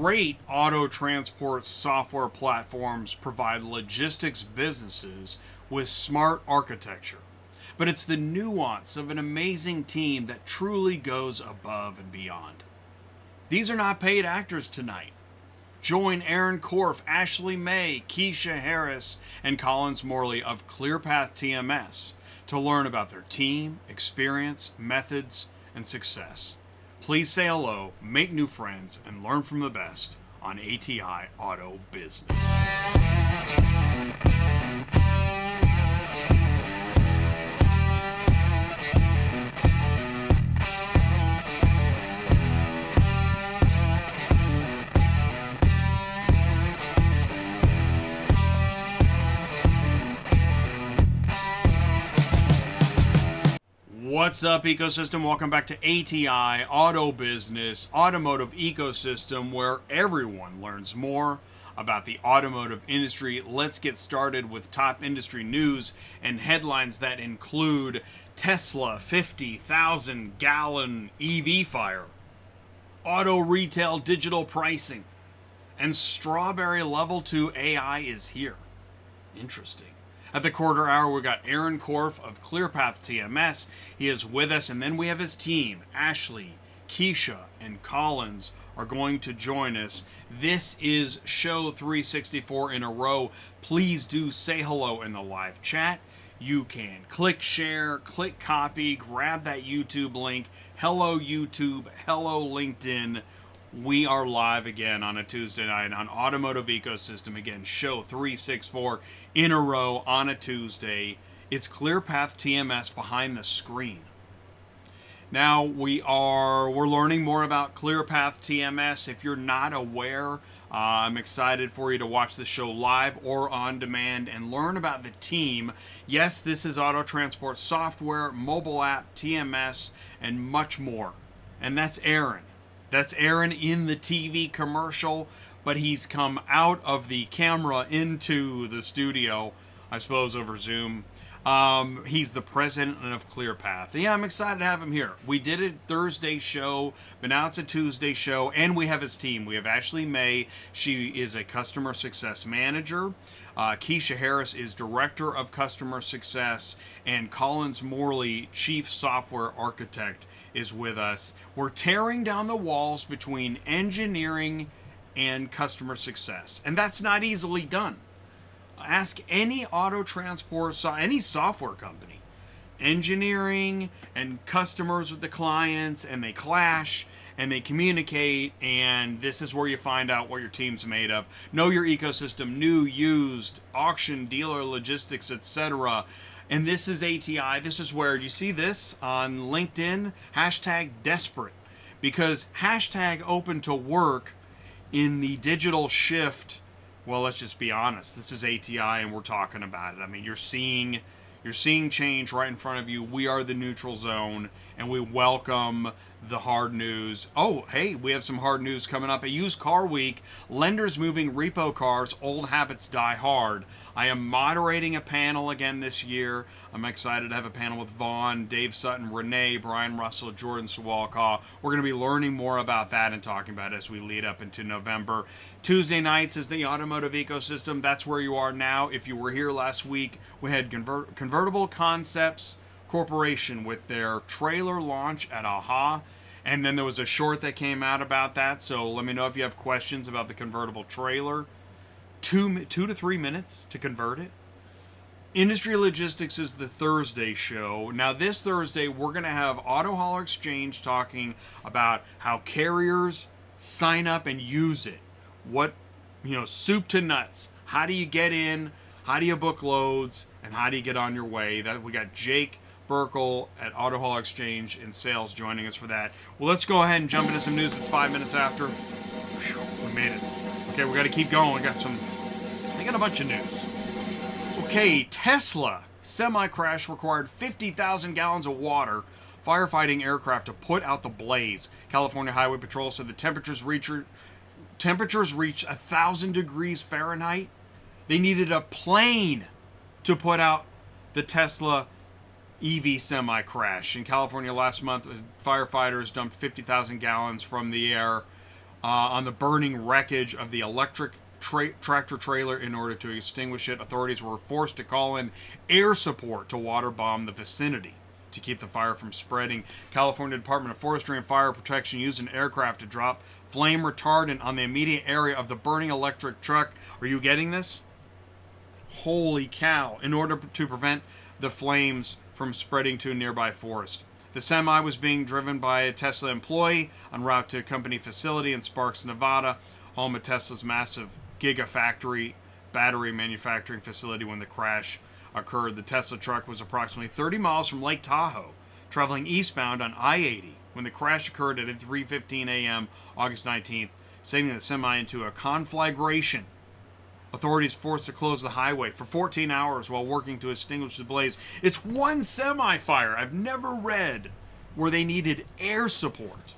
Great auto transport software platforms provide logistics businesses with smart architecture. But it's the nuance of an amazing team that truly goes above and beyond. These are not paid actors tonight. Join Aaron Korff, Ashley May, Keshia Harris, and Collins Morley of ClearPath TMS to learn about their team, experience, methods, and success. Please say hello, make new friends, and learn from the best on ATI Auto Business. What's up, ecosystem? Welcome back to ATI Auto Business, Automotive Ecosystem, where everyone learns more about the automotive industry. Let's get started with top industry news and headlines that include Tesla 50,000 gallon EV fire, auto retail digital pricing, and Strawberry Level 2 AI is here. Interesting. At the quarter hour, we got Aaron Korff of ClearPath TMS. He is with us, and then we have his team. Ashley, Keshia, and Collins are going to join us. This is show 364 in a row. Please do say hello in the live chat. You can click share, click copy, grab that YouTube link. Hello YouTube, hello LinkedIn. We are live again on a Tuesday night on Automotive Ecosystem. Again, show 364 in a row on a Tuesday. It's ClearPath TMS behind the screen. Now we're learning more about ClearPath TMS. If you're not aware, I'm excited for you to watch the show live or on demand and learn about the team. Yes, this is auto transport software, mobile app, TMS, and much more. And that's Aaron. That's Aaron in the TV commercial, but he's come out of the camera into the studio, I suppose over Zoom. He's the president of ClearPath. Yeah, I'm excited to have him here. We did a Thursday show, but now it's a Tuesday show, and we have his team. We have Ashley May. She is a customer success manager. Keshia Harris is director of customer success, and Collins Morley, chief software architect, is with us. We're tearing down the walls between engineering and customer success, and that's not easily done. Ask any auto transport, any software company. Engineering and customers with the clients, and they clash and they communicate, and this is where you find out what your team's made of. Know your ecosystem, new, used, auction, dealer, logistics, etc. And this is ATI. This is where you see this on LinkedIn, hashtag desperate, because hashtag open to work in the digital shift. Well, let's just be honest. This is ATI, and we're talking about it. I mean, you're seeing change right in front of you. We are the neutral zone, and we welcome the hard news. Oh, hey, we have some hard news coming up. At Used Car Week, lenders moving repo cars, old habits die hard. I am moderating a panel again this year. I'm excited to have a panel with Vaughn, Dave Sutton, Renee, Brian Russell, Jordan Sawalkaw. We're going to be learning more about that and talking about it as we lead up into November. Tuesday nights is the Automotive Ecosystem. That's where you are now. If you were here last week, we had Convertible Concepts Corporation with their trailer launch at AHA. And then there was a short that came out about that. So let me know if you have questions about the convertible trailer. 2 to 3 minutes to convert it. Industry Logistics is the Thursday show. Now this Thursday, we're going to have Auto Hauler Exchange talking about how carriers sign up and use it. What, soup to nuts. How do you get in? How do you book loads? And how do you get on your way? That we got Jake Burkle at Auto Hauler Exchange in sales joining us for that. Well, let's go ahead and jump into some news. It's 5 minutes after. Whew, we made it. Okay, we got to keep going. I got a bunch of news. Okay, Tesla semi-crash required 50,000 gallons of water firefighting aircraft to put out the blaze. California Highway Patrol said the temperatures reached 1,000 degrees Fahrenheit. They needed a plane to put out the Tesla EV semi-crash. In California last month, firefighters dumped 50,000 gallons from the air on the burning wreckage of the electric tractor trailer. In order to extinguish it, authorities were forced to call in air support to water bomb the vicinity to keep the fire from spreading. California Department of Forestry and Fire Protection used an aircraft to drop flame retardant on the immediate area of the burning electric truck. Are you getting this? Holy cow. In order to prevent the flames from spreading to a nearby forest. The semi was being driven by a Tesla employee en route to a company facility in Sparks, Nevada, home of Tesla's massive Gigafactory battery manufacturing facility. When the crash occurred, the Tesla truck was approximately 30 miles from Lake Tahoe, traveling eastbound on I-80 when the crash occurred at 3:15 a.m. August 19th, sending the semi into a conflagration. Authorities forced to close the highway for 14 hours while working to extinguish the blaze. It's one semi-fire. I've never read where they needed air support.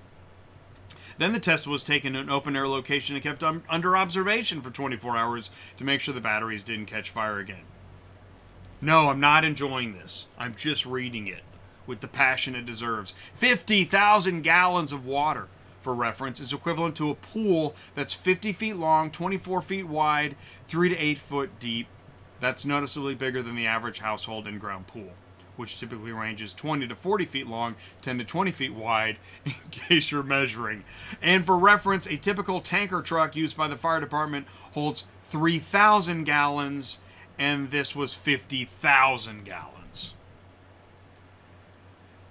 Then the Tesla was taken to an open-air location and kept under observation for 24 hours to make sure the batteries didn't catch fire again. No, I'm not enjoying this. I'm just reading it with the passion it deserves. 50,000 gallons of water, for reference, is equivalent to a pool that's 50 feet long, 24 feet wide, 3 to 8 foot deep. That's noticeably bigger than the average household in-ground pool, which typically ranges 20 to 40 feet long, 10 to 20 feet wide, in case you're measuring. And for reference, a typical tanker truck used by the fire department holds 3,000 gallons, and this was 50,000 gallons.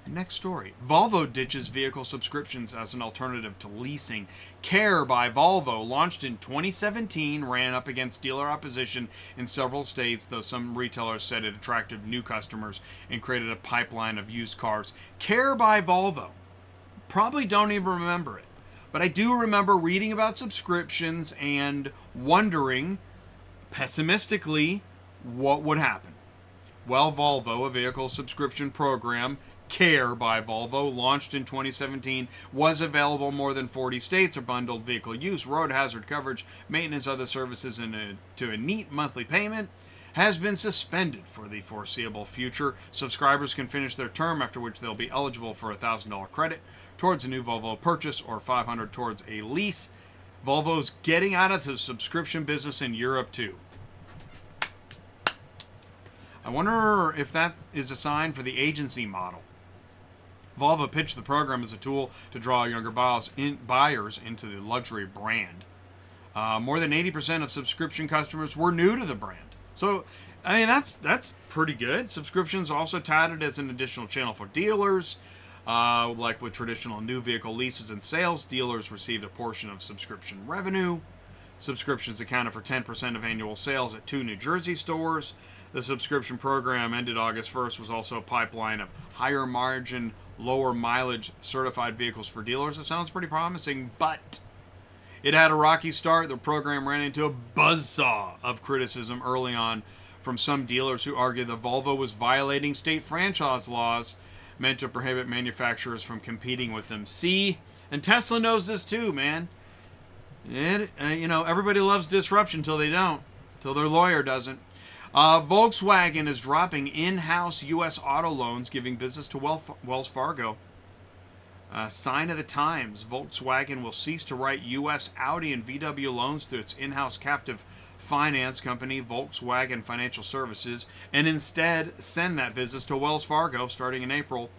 Next story. Volvo ditches vehicle subscriptions as an alternative to leasing. Care by Volvo, launched in 2017, ran up against dealer opposition in several states, though some retailers said it attracted new customers and created a pipeline of used cars. Care by Volvo. Probably don't even remember it, but I do remember reading about subscriptions and wondering, pessimistically, what would happen. Well, Volvo, a vehicle subscription program, Care by Volvo, launched in 2017, was available in more than 40 states. Or bundled vehicle use, road hazard coverage, maintenance, other services, and to a neat monthly payment, has been suspended for the foreseeable future. Subscribers can finish their term, after which they'll be eligible for a $1,000 credit towards a new Volvo purchase or $500 towards a lease. Volvo's getting out of the subscription business in Europe too. I wonder if that is a sign for the agency model. Volvo pitched the program as a tool to draw younger buyers into the luxury brand. More than 80% of subscription customers were new to the brand. So, I mean, that's pretty good. Subscriptions also touted as an additional channel for dealers. Like with traditional new vehicle leases and sales, dealers received a portion of subscription revenue. Subscriptions accounted for 10% of annual sales at 2 New Jersey stores. The subscription program ended August 1st, was also a pipeline of higher margin, lower mileage certified vehicles for dealers. It sounds pretty promising, but it had a rocky start. The program ran into a buzzsaw of criticism early on from some dealers who argued that Volvo was violating state franchise laws meant to prohibit manufacturers from competing with them. See, and Tesla knows this too, man. Everybody loves disruption till they don't, till their lawyer doesn't. Volkswagen is dropping in-house U.S. auto loans, giving business to Wells Fargo. Sign of the times. Volkswagen will cease to write U.S. Audi and VW loans through its in-house captive finance company, Volkswagen Financial Services, and instead send that business to Wells Fargo starting in April.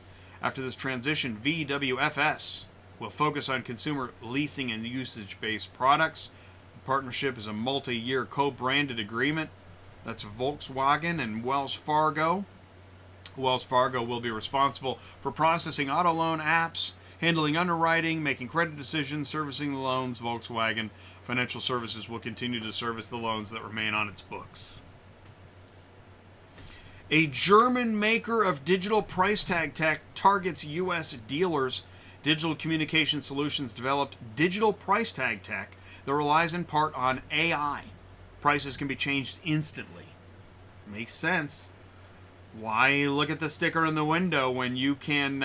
After this transition, VWFS will focus on consumer leasing and usage-based products. The partnership is a multi-year co-branded agreement. That's Volkswagen and Wells Fargo. Wells Fargo will be responsible for processing auto loan apps, handling underwriting, making credit decisions, servicing the loans. Volkswagen Financial Services will continue to service the loans that remain on its books. A German maker of digital price tag tech targets U.S. dealers. Digital Communication Solutions developed digital price tag tech that relies in part on AI. Prices can be changed instantly. Makes sense. Why look at the sticker in the window when you can,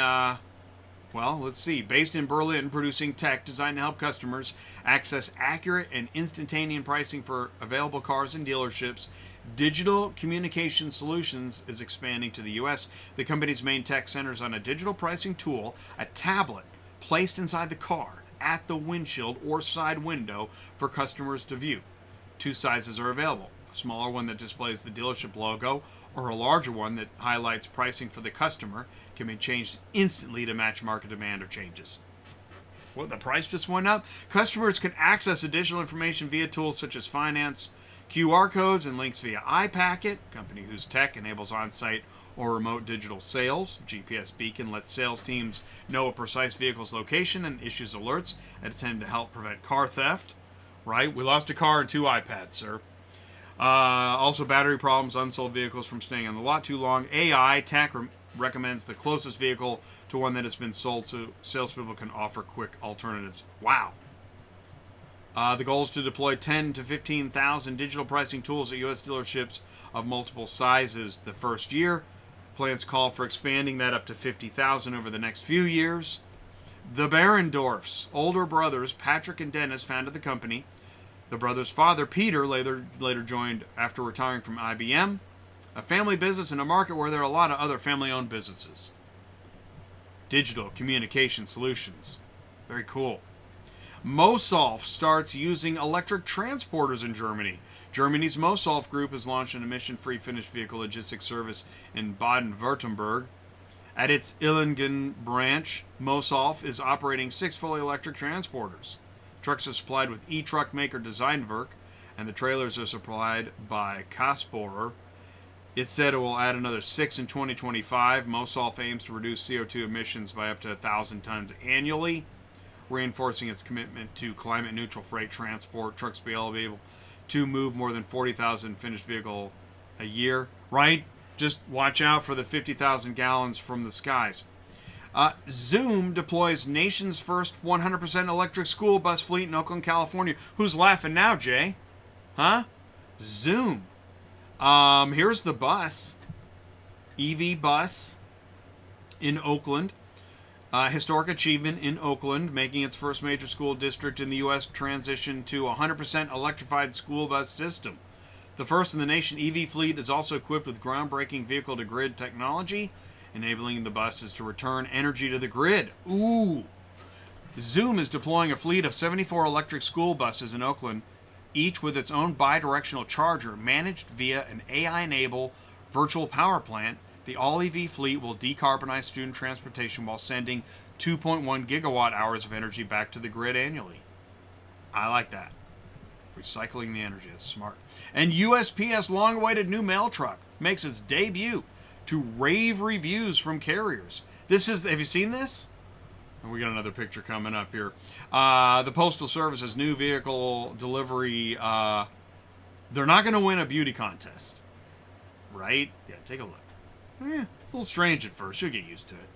let's see. Based in Berlin, producing tech designed to help customers access accurate and instantaneous pricing for available cars and dealerships, Digital Communication Solutions is expanding to the U.S. The company's main tech centers on a digital pricing tool, a tablet placed inside the car at the windshield or side window for customers to view. Two sizes are available: a smaller one that displays the dealership logo, or a larger one that highlights pricing for the customer, can be changed instantly to match market demand or changes. Well, the price just went up. Customers can access additional information via tools such as finance, QR codes, and links via iPacket, a company whose tech enables on-site or remote digital sales. GPS Beacon lets sales teams know a precise vehicle's location and issues alerts that tend to help prevent car theft. Right? We lost a car and 2 iPads, sir. Also, battery problems, unsold vehicles from staying on the lot too long. AI tech recommends the closest vehicle to one that has been sold so salespeople can offer quick alternatives. Wow. The goal is to deploy 10 to 15,000 digital pricing tools at U.S. dealerships of multiple sizes the first year. Plans call for expanding that up to 50,000 over the next few years. The Barendorfs, older brothers Patrick and Dennis, founded the company. The brothers' father, Peter, later joined after retiring from IBM, a family business in a market where there are a lot of other family-owned businesses. Digital communication solutions. Very cool. Mosolf starts using electric transporters in Germany. Germany's Mosolf group has launched an emission-free finished vehicle logistics service in Baden-Württemberg. At its Illingen branch, Mosolf is operating 6 fully electric transporters. Trucks are supplied with e-truck maker Designwerk, and the trailers are supplied by Kasbohrer. It said it will add another 6 in 2025. Mosolf aims to reduce CO2 emissions by up to 1,000 tons annually, reinforcing its commitment to climate-neutral freight transport. Trucks will be able to move more than 40,000 finished vehicle a year. Right? Just watch out for the 50,000 gallons from the skies. Zoom deploys nation's first 100% electric school bus fleet in Oakland, California. Who's laughing now, Jay? Huh? Zoom. Here's the bus. EV bus in Oakland. Historic achievement in Oakland, making its first major school district in the U.S. transition to a 100% electrified school bus system. The first in the nation EV fleet is also equipped with groundbreaking vehicle-to-grid technology, enabling the buses to return energy to the grid. Ooh! Zoom is deploying a fleet of 74 electric school buses in Oakland, each with its own bidirectional charger managed via an AI-enabled virtual power plant. The all-EV fleet will decarbonize student transportation while sending 2.1 gigawatt hours of energy back to the grid annually. I like that. Recycling the energy. That's smart. And USPS long-awaited new mail truck makes its debut to rave reviews from carriers. Have you seen this? And we got another picture coming up here. The Postal Service's new vehicle delivery. They're not going to win a beauty contest. Right? Yeah, take a look. It's a little strange at first. You'll get used to it.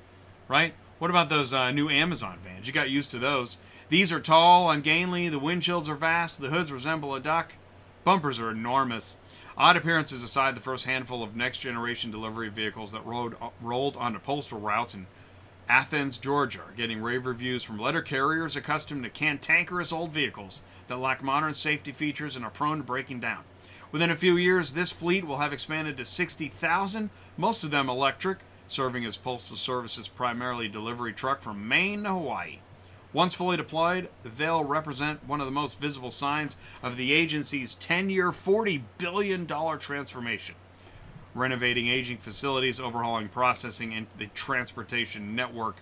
Right? What about those new Amazon vans? You got used to those. These are tall, ungainly, the windshields are vast, the hoods resemble a duck, bumpers are enormous. Odd appearances aside, the first handful of next-generation delivery vehicles that rolled onto postal routes in Athens, Georgia, are getting rave reviews from letter carriers accustomed to cantankerous old vehicles that lack modern safety features and are prone to breaking down. Within a few years, this fleet will have expanded to 60,000, most of them electric, serving as Postal Service's primarily delivery truck from Maine to Hawaii. Once fully deployed, they'll represent one of the most visible signs of the agency's 10-year, $40 billion transformation. Renovating aging facilities, overhauling processing and the transportation network.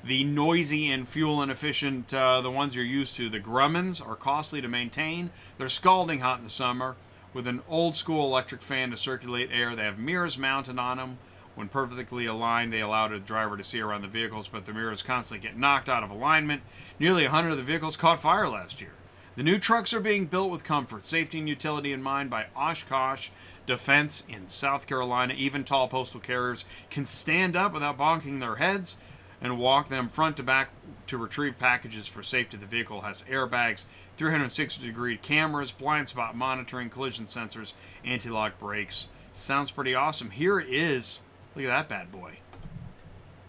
The noisy and fuel inefficient, the ones you're used to, the Grummins, are costly to maintain. They're scalding hot in the summer. With an old-school electric fan to circulate air, they have mirrors mounted on them. When perfectly aligned, they allow the driver to see around the vehicles, but the mirrors constantly get knocked out of alignment. Nearly 100 of the vehicles caught fire last year. The new trucks are being built with comfort, safety, and utility in mind by Oshkosh Defense in South Carolina. Even tall postal carriers can stand up without bonking their heads and walk them front to back to retrieve packages for safety. The vehicle has airbags, 360-degree cameras, blind spot monitoring, collision sensors, anti-lock brakes. Sounds pretty awesome. Here it is. Look at that bad boy.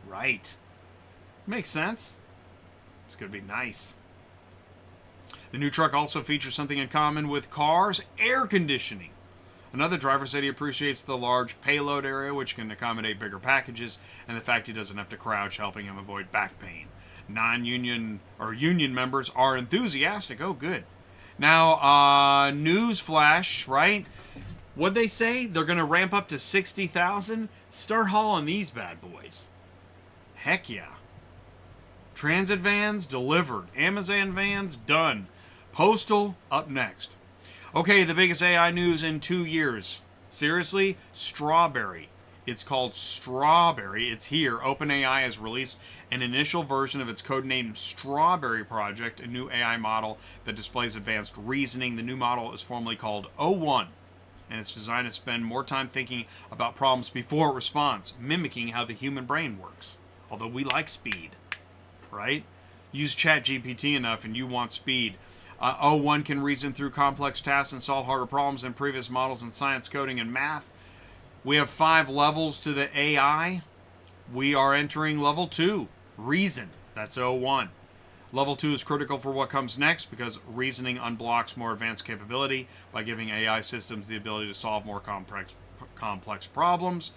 Right. Makes sense. It's going to be nice. The new truck also features something in common with cars: air conditioning. Another driver said he appreciates the large payload area, which can accommodate bigger packages, and the fact he doesn't have to crouch, helping him avoid back pain. non-union or union members are enthusiastic. Oh, good. Now, news flash, right? What'd they say? They're going to ramp up to 60,000? Start hauling these bad boys. Heck yeah. Transit vans delivered. Amazon vans done. Postal up next. Okay, the biggest AI news in 2 years. Seriously? Strawberry. It's called Strawberry. It's here. OpenAI has released an initial version of its codenamed Strawberry project, a new AI model that displays advanced reasoning. The new model is formally called O1, and it's designed to spend more time thinking about problems before it responds, mimicking how the human brain works. Although we like speed, right? Use ChatGPT enough and you want speed. O1 can reason through complex tasks and solve harder problems than previous models in science, coding, and math. We have 5 levels to the AI. We are entering level 2, reason. That's O1. Level 2 is critical for what comes next because reasoning unblocks more advanced capability by giving AI systems the ability to solve more complex problems.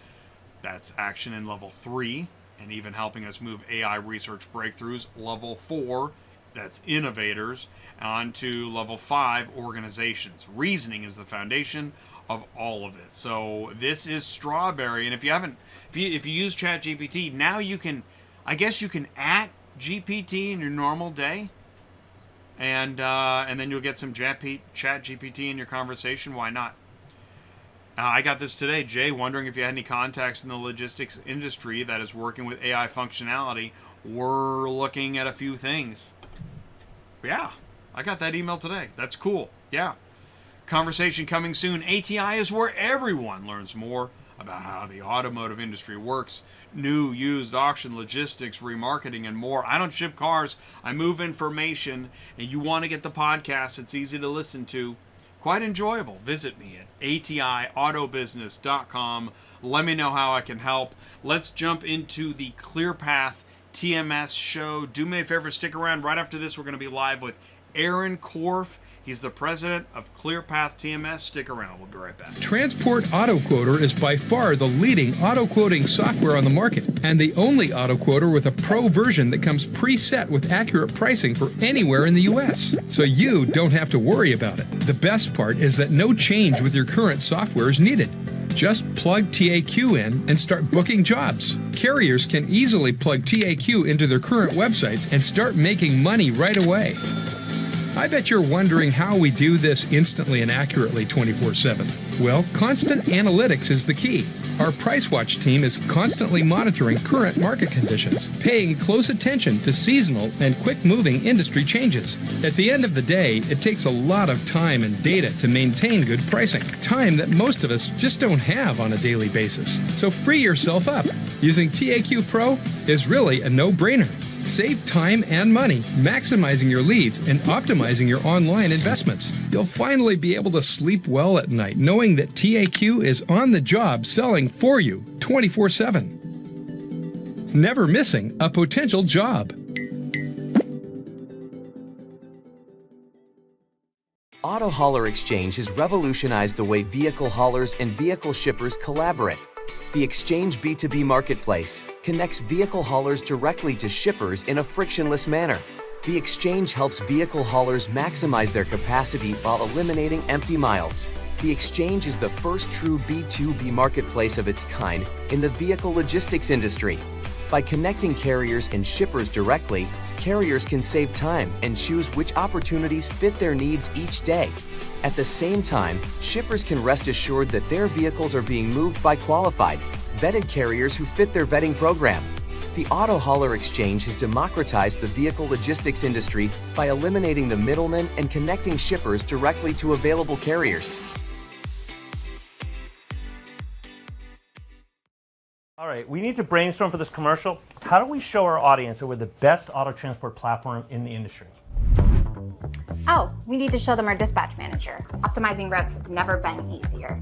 That's action in level 3, and even helping us move AI research breakthroughs. Level 4, that's innovators, on to level 5, organizations. Reasoning is the foundation of all of it. So this is Strawberry, and if you use ChatGPT, now you can, I guess you can at GPT in your normal day, and then you'll get some ChatGPT in your conversation. Why not? I got this today, Jay, wondering if you had any contacts in the logistics industry that is working with AI functionality. We're looking at a few things. Yeah, I got that email today. That's cool. Yeah. Conversation coming soon. ATI is where everyone learns more about how the automotive industry works. New, used, auction, logistics, remarketing, and more. I don't ship cars. I move information. And you want to get the podcast. It's easy to listen to. Quite enjoyable. Visit me at atiautobusiness.com. Let me know how I can help. Let's jump into the ClearPath TMS show. Do me a favor, stick around. Right after this, we're going to be live with Aaron Korff. He's the president of ClearPath TMS. Stick around. We'll be right back. Transport Auto Quoter is by far the leading auto quoting software on the market, and the only auto quoter with a pro version that comes preset with accurate pricing for anywhere in the U.S. So you don't have to worry about it. The best part is that no change with your current software is needed. Just plug TAQ in and start booking jobs. Carriers can easily plug TAQ into their current websites and start making money right away. I bet you're wondering how we do this instantly and accurately 24/7. Well, constant analytics is the key. Our PriceWatch team is constantly monitoring current market conditions, paying close attention to seasonal and quick-moving industry changes. At the end of the day, it takes a lot of time and data to maintain good pricing, time that most of us just don't have on a daily basis. So free yourself up. Using TAQ Pro is really a no-brainer. Save time and money, maximizing your leads and optimizing your online investments. You'll finally be able to sleep well at night knowing that TAQ is on the job selling for you 24/7. Never missing a potential job. Auto Hauler Exchange has revolutionized the way vehicle haulers and vehicle shippers collaborate. The Exchange B2B marketplace connects vehicle haulers directly to shippers in a frictionless manner. The Exchange helps vehicle haulers maximize their capacity while eliminating empty miles. The Exchange is the first true B2B marketplace of its kind in the vehicle logistics industry. By connecting carriers and shippers directly, carriers can save time and choose which opportunities fit their needs each day. At the same time, shippers can rest assured that their vehicles are being moved by qualified, vetted carriers who fit their vetting program. The Auto Hauler Exchange has democratized the vehicle logistics industry by eliminating the middlemen and connecting shippers directly to available carriers. All right, we need to brainstorm for this commercial. How do we show our audience that we're the best auto transport platform in the industry? Oh, we need to show them our dispatch manager. Optimizing routes has never been easier.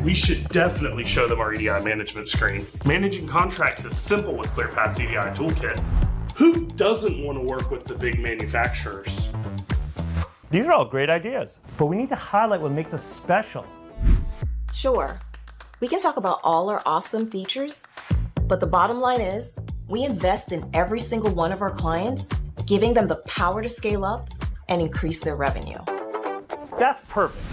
We should definitely show them our EDI management screen. Managing contracts is simple with ClearPath's EDI toolkit. Who doesn't want to work with the big manufacturers? These are all great ideas, but we need to highlight what makes us special. Sure, we can talk about all our awesome features, but the bottom line is, We invest in every single one of our clients, giving them the power to scale up and increase their revenue. That's perfect.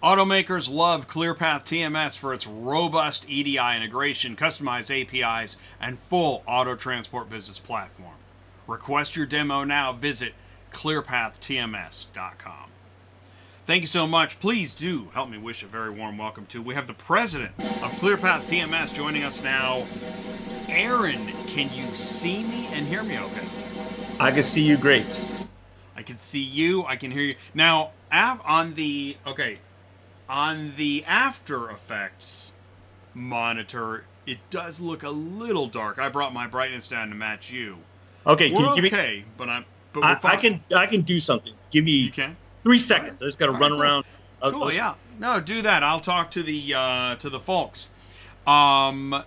Automakers love ClearPath TMS for its robust EDI integration, customized APIs, and full auto transport business platform. Request your demo now. Visit ClearPathTMS.com. Thank you so much. Please do help me wish a very warm welcome to. We have the president of ClearPath TMS joining us now. Aaron, can you see me and hear me okay? I can see you great. I can see you. I can hear you. Now, on the After Effects monitor, it does look a little dark. I brought my brightness down to match you. Okay, we're can you give okay, me? But we're fine. I can do something. Give me. You can? 3 seconds. I just got to run cool. around. Cool. Yeah. No, do that. I'll talk to the folks. So, all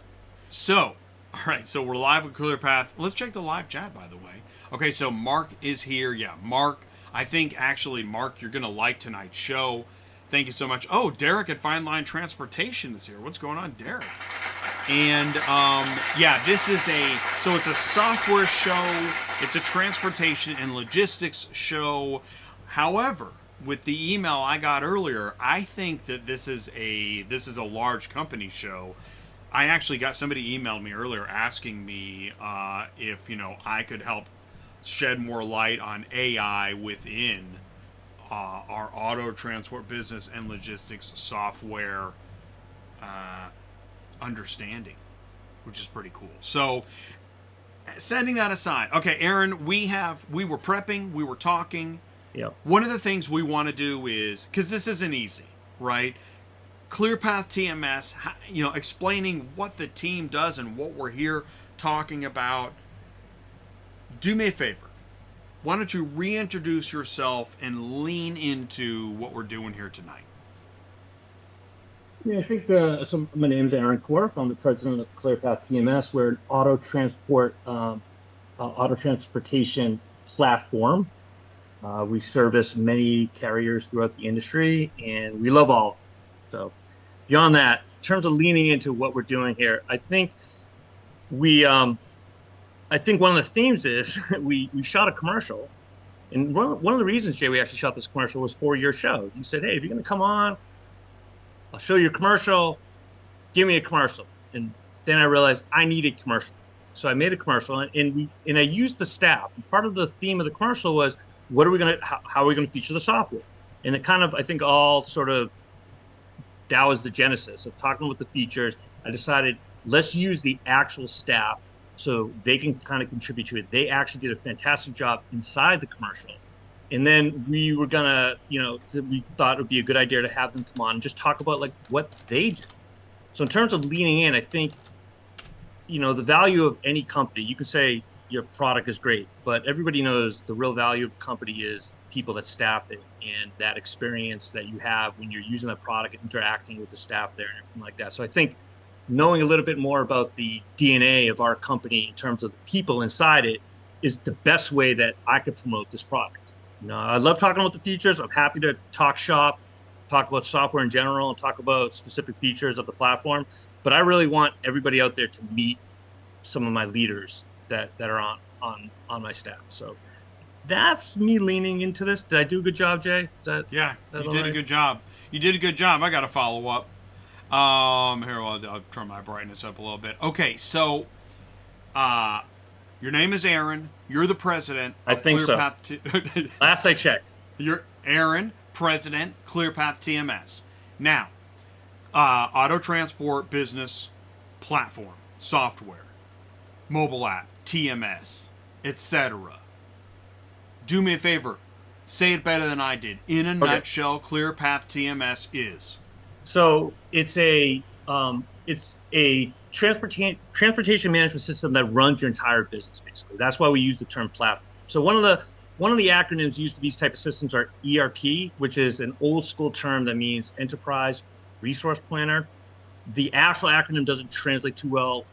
right. So we're live with ClearPath. Let's check the live chat, by the way. Okay. So Mark is here. Yeah, Mark. I think actually, Mark, you're gonna like tonight's show. Thank you so much. Oh, Derek at Fine Line Transportation is here. What's going on, Derek? And yeah, this is it's a software show. It's a transportation and logistics show. However, with the email I got earlier, I think that this is a large company show. I actually got somebody emailed me earlier asking me if I could help shed more light on AI within our auto transport business and logistics software understanding, which is pretty cool. So, setting that aside, okay, Aaron, we were prepping, we were talking. Yeah. One of the things we want to do is, because this isn't easy, right? ClearPath TMS, explaining what the team does and what we're here talking about. Do me a favor. Why don't you reintroduce yourself and lean into what we're doing here tonight? Yeah, I think so my name is Aaron Korff. I'm the president of ClearPath TMS. We're an auto transportation platform. We service many carriers throughout the industry, and we love all of them. So beyond that, in terms of leaning into what we're doing here, I think one of the themes is we shot a commercial. And one of the reasons, Jay, we actually shot this commercial was for your show. You said, hey, if you're going to come on, I'll show you a commercial. Give me a commercial. And then I realized I needed commercial. So I made a commercial, and I used the staff. And part of the theme of the commercial was, how are we going to feature the software? And it kind of, I think, all sort of, that was the genesis of talking with the features. I decided, let's use the actual staff so they can kind of contribute to it. They actually did a fantastic job inside the commercial. And then we were gonna, we thought it would be a good idea to have them come on and just talk about like what they do. So in terms of leaning in, I think, the value of any company, you could say your product is great, but everybody knows the real value of a company is people that staff it and that experience that you have when you're using that product and interacting with the staff there and everything like that. So I think knowing a little bit more about the DNA of our company in terms of the people inside it is the best way that I could promote this product. I love talking about the features. I'm happy to talk shop, talk about software in general, and talk about specific features of the platform. But I really want everybody out there to meet some of my leaders that are on my staff. So that's me leaning into this. Did I do a good job, Jay? You did a good job. You did a good job. I got to follow up. Here, I'll turn my brightness up a little bit. Okay, so your name is Aaron. You're the president of I think ClearPath so. Last I checked. You're Aaron, president, ClearPath TMS. Now, auto transport business platform, software, mobile app, TMS, etc. Do me a favor. Say it better than I did. In a nutshell, ClearPath TMS is. So it's a transportation management system that runs your entire business, basically. That's why we use the term platform. So one of the acronyms used for these type of systems are ERP, which is an old school term that means Enterprise Resource Planner. The actual acronym doesn't translate too well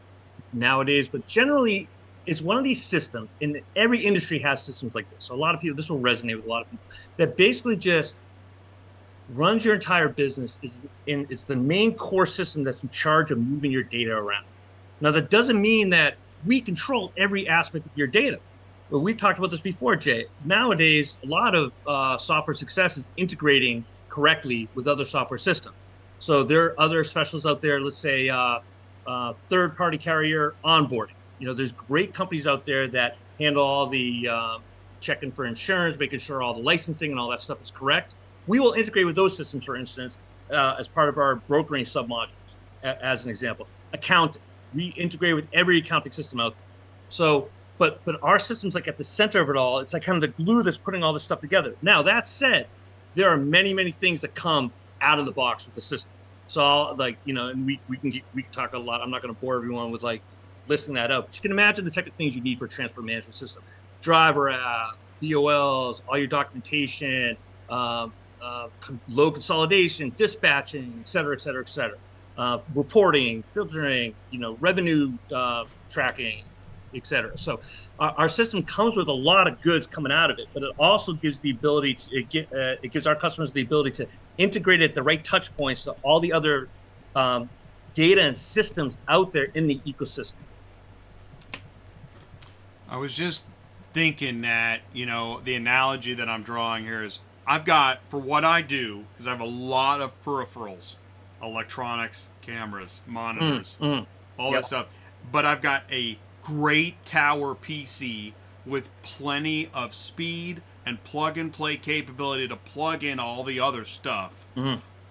nowadays, but generally it's one of these systems, and every industry has systems like this. So a lot of people, this will resonate with a lot of people, that basically just runs your entire business, it's the main core system that's in charge of moving your data around. Now, that doesn't mean that we control every aspect of your data. But we've talked about this before, Jay. Nowadays, a lot of software success is integrating correctly with other software systems. So there are other specialists out there, let's say third-party carrier onboarding. There's great companies out there that handle all the checking for insurance, making sure all the licensing and all that stuff is correct. We will integrate with those systems, for instance, as part of our brokering submodules, as an example. Accounting, we integrate with every accounting system out there. So, but our system's like at the center of it all. It's like kind of the glue that's putting all this stuff together. Now, that said, there are many, many things that come out of the box with the system. So, and we can talk a lot. I'm not going to bore everyone with listing that out. But you can imagine the type of things you need for a transport management system: driver app, DOLs, all your documentation, load consolidation, dispatching, et cetera, et cetera, et cetera. Reporting, filtering, revenue tracking, et cetera. So our system comes with a lot of goods coming out of it, but it also gives the ability it gives our customers the ability to integrate at the right touch points to all the other data and systems out there in the ecosystem. I was just thinking that, the analogy that I'm drawing here is I've got, for what I do, because I have a lot of peripherals, electronics, cameras, monitors, all that stuff, but I've got a great tower PC with plenty of speed and plug and play capability to plug in all the other stuff.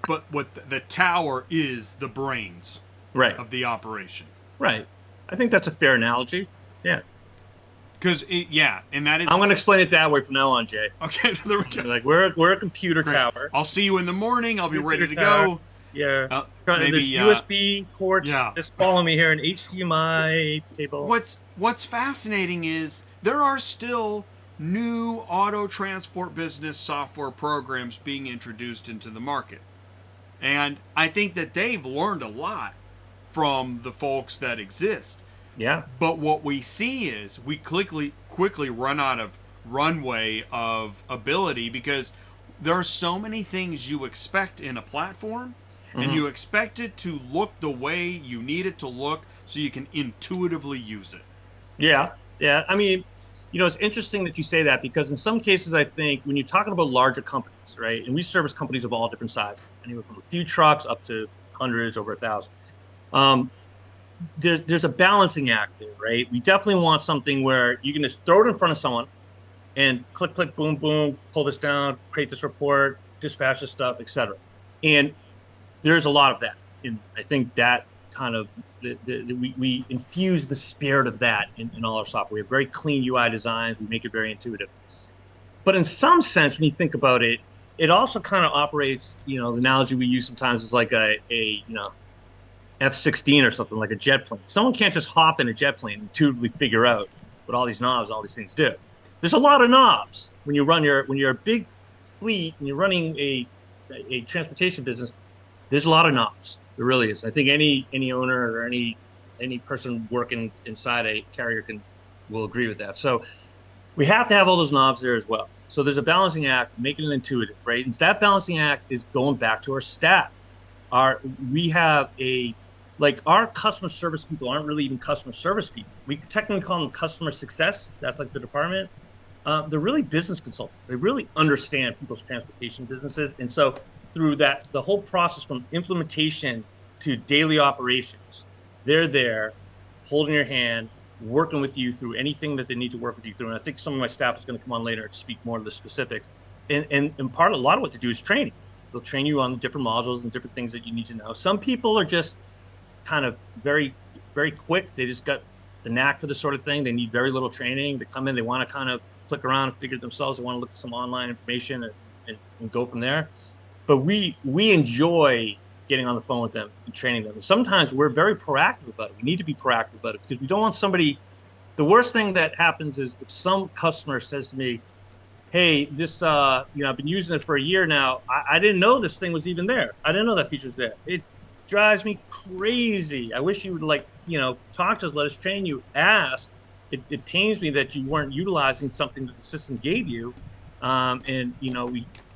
But what the tower is the brains of the operation. Right. I think that's a fair analogy. Yeah. Because and that is. I'm going to explain it that way from now on, Jay. Okay, there we go. We're a computer tower. I'll see you in the morning. I'll be ready to go. Yeah. Maybe there's USB ports. Just follow me here, an HDMI cable. What's fascinating is there are still new auto transport business software programs being introduced into the market, and I think that they've learned a lot from the folks that exist. Yeah. But what we see is we quickly run out of runway of ability, because there are so many things you expect in a platform, and you expect it to look the way you need it to look so you can intuitively use it. Yeah. Yeah. I mean, it's interesting that you say that, because in some cases, I think when you're talking about larger companies, right, and we service companies of all different sizes, anywhere from a few trucks up to hundreds, over 1,000. There's a balancing act there, right? We definitely want something where you can just throw it in front of someone and click, click, boom, boom, pull this down, create this report, dispatch this stuff, et cetera. And there's a lot of that. And I think that kind of, we infuse the spirit of that in all our software. We have very clean UI designs. We make it very intuitive. But in some sense, when you think about it, it also kind of operates, the analogy we use sometimes is like a F-16 or something, like a jet plane. Someone can't just hop in a jet plane and intuitively figure out what all these knobs, all these things do. There's a lot of knobs when you're a big fleet and you're running a transportation business. There's a lot of knobs. There really is. I think any owner or any person working inside a carrier will agree with that. So we have to have all those knobs there as well. So there's a balancing act, making it intuitive, right? And that balancing act is going back to our staff. We have our customer service people aren't really even customer service people. We technically call them customer success. That's like the department. They're really business consultants. They really understand people's transportation businesses. And so through that, the whole process from implementation to daily operations, they're there holding your hand, working with you through anything that they need to work with you through. And I think some of my staff is going to come on later to speak more to the specifics. And a lot of what they do is training. They'll train you on different modules and different things that you need to know. Some people are just kind of very, very quick. They just got the knack for this sort of thing. They need very little training. They come in, they want to kind of click around and figure it themselves. They want to look at some online information and go from there. But we enjoy getting on the phone with them and training them. And sometimes we're very proactive about it. We need to be proactive about it, because we don't want somebody. The worst thing that happens is if some customer says to me, hey, this, I've been using it for a year now. I didn't know this thing was even there. I didn't know that feature's there. It drives me crazy. I wish you would talk to us, let us train you, ask. It pains me that you weren't utilizing something that the system gave you.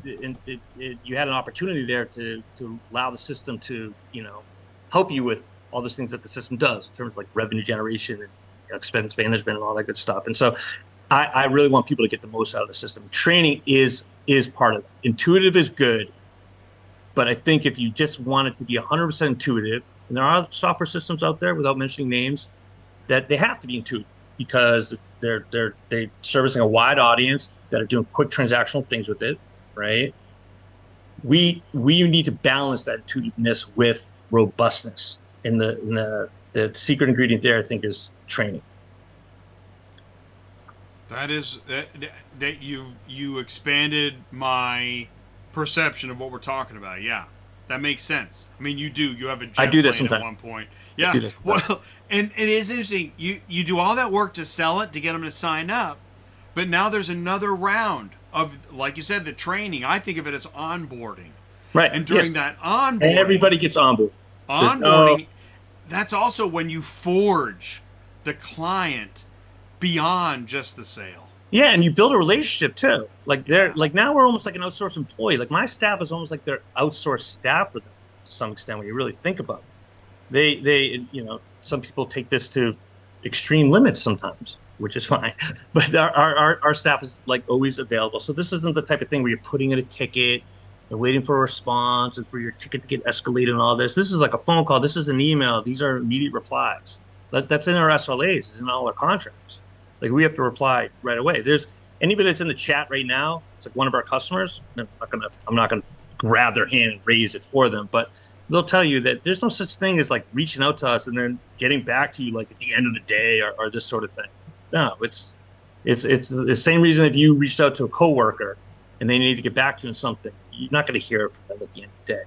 you had an opportunity there to allow the system to, help you with all those things that the system does in terms of like revenue generation and expense management and all that good stuff. And so I really want people to get the most out of the system. Training is part of it. Intuitive is good, but I think if you just want it to be 100% intuitive, and there are software systems out there, without mentioning names, that they have to be intuitive because they're servicing a wide audience that are doing quick transactional things with it, right? We need to balance that intuitiveness with robustness, and the secret ingredient there, I think, is training. That is that you expanded my perception of what we're talking about. Yeah, that makes sense. I mean, you have a jet I do that plane sometimes. at one point. Yeah. Well, and it is interesting. You do all that work to sell it, to get them to sign up, but now there's another round of, like you said, the training. I think of it as onboarding. Right. And during that onboarding, everybody gets onboarded. Onboarding, that's also when you forge the client beyond just the sale. Yeah, and you build a relationship too. Like now we're almost like an outsourced employee. Like my staff is almost like their outsourced staff for them to some extent when you really think about it. They some people take this to extreme limits sometimes, which is fine. But our staff is like always available. So this isn't the type of thing where you're putting in a ticket and waiting for a response and for your ticket to get escalated and all this. This is like a phone call. This is an email. These are immediate replies. That's in our SLAs. It's in all our contracts. Like we have to reply right away. There's anybody that's in the chat right now. It's like one of our customers. I'm not gonna grab their hand and raise it for them, but they'll tell you that there's no such thing as like reaching out to us and then getting back to you like at the end of the day or this sort of thing. No, it's the same reason if you reached out to a coworker and they need to get back to you on something, you're not going to hear from them at the end of the day.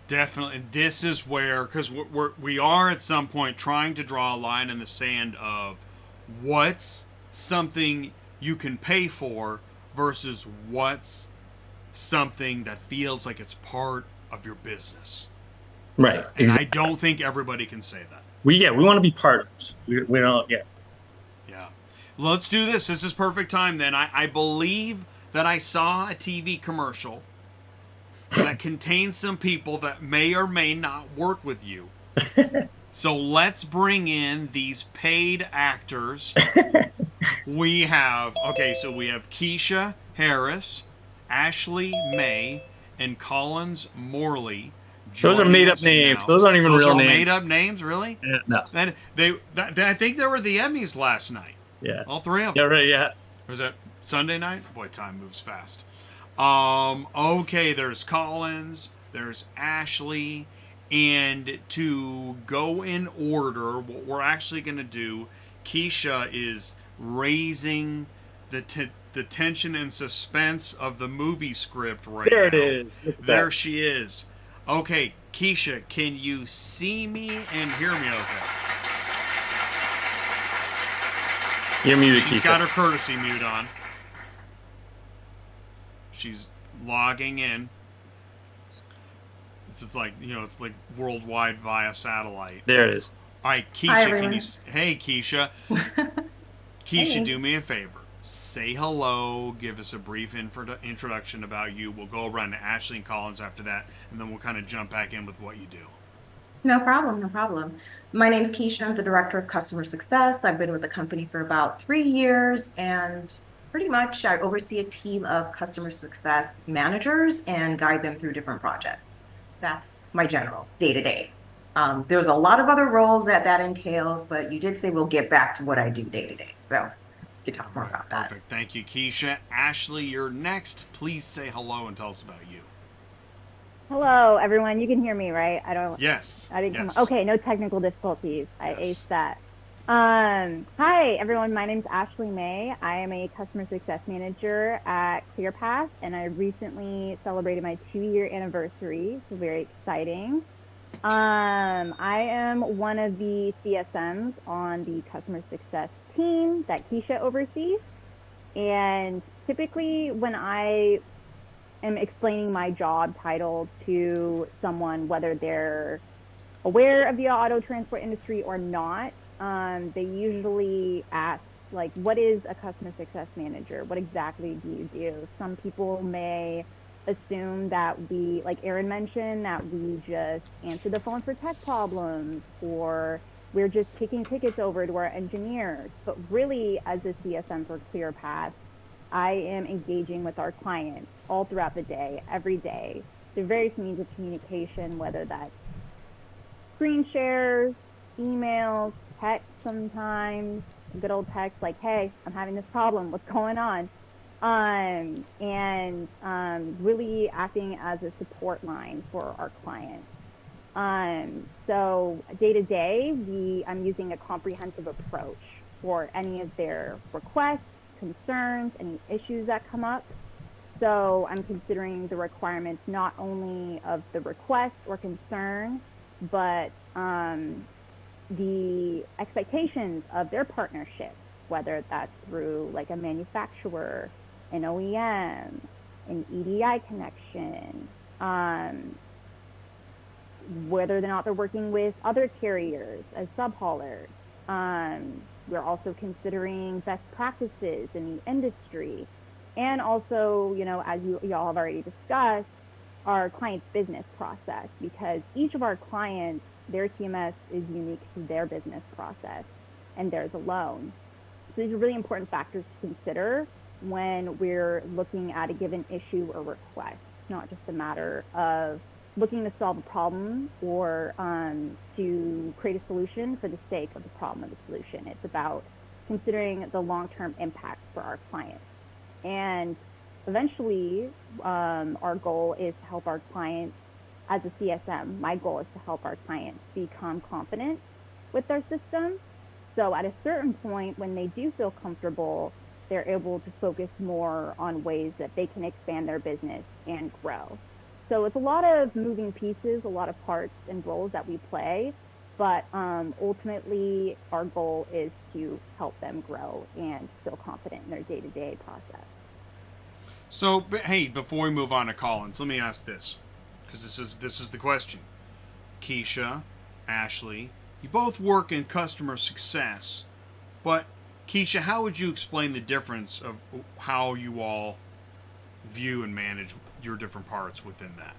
Definitely. This is where, because we are at some point trying to draw a line in the sand of what's something you can pay for versus what's something that feels like it's part of your business. Right. And I don't think everybody can say that. We want to be partners. We don't. Yeah. Yeah. Let's do this. This is perfect time then. I believe that I saw a TV commercial that contains some people that may or may not work with you. So let's bring in these paid actors. We have Keshia Harris, Ashley May, and Collins Morley. Those are made up names. Now. Those aren't even real names. Made up names, really? Yeah, no. I think they were the Emmys last night. Yeah. All three of Yeah, them. right, yeah. Was it Sunday night? Boy, time moves fast. Okay, there's Collins, there's Ashley, and to go in order, what we're actually going to do, Keshia is raising the tension and suspense of the movie script right there now. It is. There she is. Okay, Keshia, can you see me and hear me okay? You're muted, She's Keshia. got her courtesy mute on. She's logging in. This is like, it's like worldwide via satellite. There it is. All right, Keshia, Hi, hey, Keshia. Keshia, Hey. do me a favor. Say hello, give us a brief introduction about you. We'll go around to Ashley and Collins after that, and then we'll kind of jump back in with what you do. No problem, no problem. My name's Keshia. I'm the Director of Customer Success. I've been with the company for about 3 years, and pretty much I oversee a team of customer success managers and guide them through different projects. That's my general day-to-day. There's a lot of other roles that entails, but you did say we'll get back to what I do day-to-day. So we can talk more about that. Perfect. Thank you, Keshia. Ashley, you're next. Please say hello and tell us about you. Hello, everyone. You can hear me, right? Yes. I didn't yes. come. Okay, no technical difficulties. I Yes. aced that. Hi, everyone. My name's Ashley May. I am a customer success manager at ClearPath, and I recently celebrated my 2-year anniversary, so very exciting. I am one of the CSMs on the customer success team that Keshia oversees, and typically when I am explaining my job title to someone, whether they're aware of the auto transport industry or not, they usually ask like, what is a customer success manager? What exactly do you do? Some people may assume that we, like Aaron mentioned, that we just answer the phone for tech problems, or we're just kicking tickets over to our engineers. But really, as a CSM for ClearPath, I am engaging with our clients all throughout the day, every day, through various means of communication, whether that's screen shares, emails, text sometimes, good old text like, hey, I'm having this problem, what's going on? And really acting as a support line for our clients. So day to day, I'm using a comprehensive approach for any of their requests, concerns, any issues that come up. So I'm considering the requirements not only of the request or concern, but the expectations of their partnership, whether that's through like a manufacturer, an OEM, an EDI connection, whether or not they're working with other carriers as sub-haulers. We're also considering best practices in the industry. And also, you know, as y'all have already discussed, our client's business process, because each of our clients, their TMS is unique to their business process and theirs alone. So these are really important factors to consider when we're looking at a given issue or request. It's not just a matter of looking to solve a problem or to create a solution for the sake of the problem or the solution. It's about considering the long-term impact for our clients. And eventually, our goal is to help our clients, as a CSM, my goal is to help our clients become confident with their system. So at a certain point, when they do feel comfortable, they're able to focus more on ways that they can expand their business and grow. So it's a lot of moving pieces, a lot of parts and roles that we play, but ultimately our goal is to help them grow and feel confident in their day-to-day process. So, hey, before we move on to Collins, let me ask this, because this is the question. Keshia, Ashley, you both work in customer success, but Keshia, how would you explain the difference of how you all view and manage your different parts within that?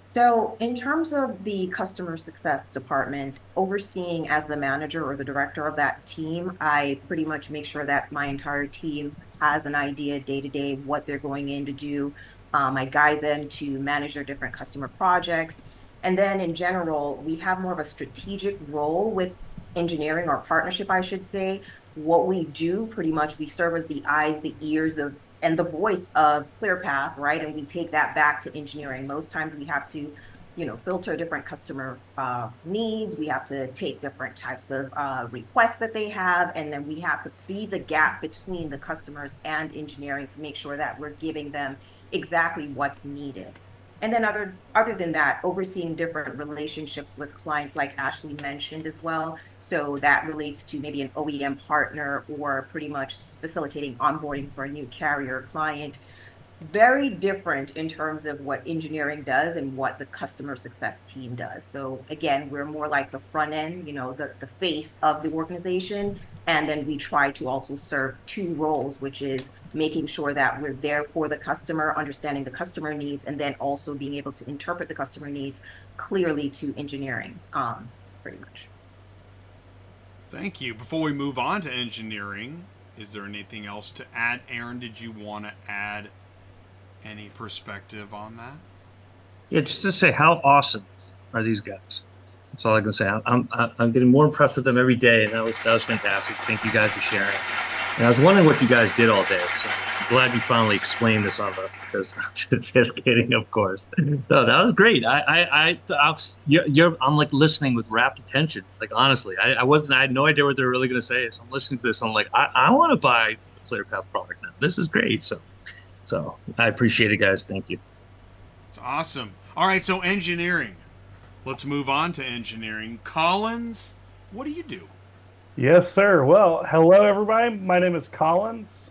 So in terms of the customer success department, overseeing as the manager or the director of that team, I pretty much make sure that my entire team has an idea day to day what they're going in to do. I guide them to manage their different customer projects. And then in general, we have more of a strategic role with engineering, or partnership, I should say. What we do, pretty much, we serve as the eyes, the ears of, and the voice of ClearPath, right? And we take that back to engineering. Most times we have to, you know, filter different customer needs. We have to take different types of requests that they have, and then we have to be the gap between the customers and engineering to make sure that we're giving them exactly what's needed. And then other than that, overseeing different relationships with clients, like Ashley mentioned as well. So that relates to maybe an OEM partner, or pretty much facilitating onboarding for a new carrier client. Very different in terms of what engineering does and what the customer success team does. So again, we're more like the front end, you know, the face of the organization. And then we try to also serve two roles, which is making sure that we're there for the customer, understanding the customer needs, and then also being able to interpret the customer needs clearly to engineering, pretty much. Thank you. Before we move on to engineering, is there anything else to add? Aaron, did you want to add any perspective on that? Yeah, just to say, how awesome are these guys? That's all I can say. I'm getting more impressed with them every day, and that was fantastic. Thank you guys for sharing. And I was wondering what you guys did all day, so I'm glad you finally explained this on the. Just kidding, of course. No, that was great. I'm like listening with rapt attention. Like, honestly, I had no idea what they were really going to say. So I'm listening to this. I'm like, I want to buy the ClearPath product now. This is great. So I appreciate it, guys. Thank you. It's awesome. All right, so engineering. Let's move on to engineering. Collins, what do you do? Yes, sir. Well, hello, everybody. My name is Collins.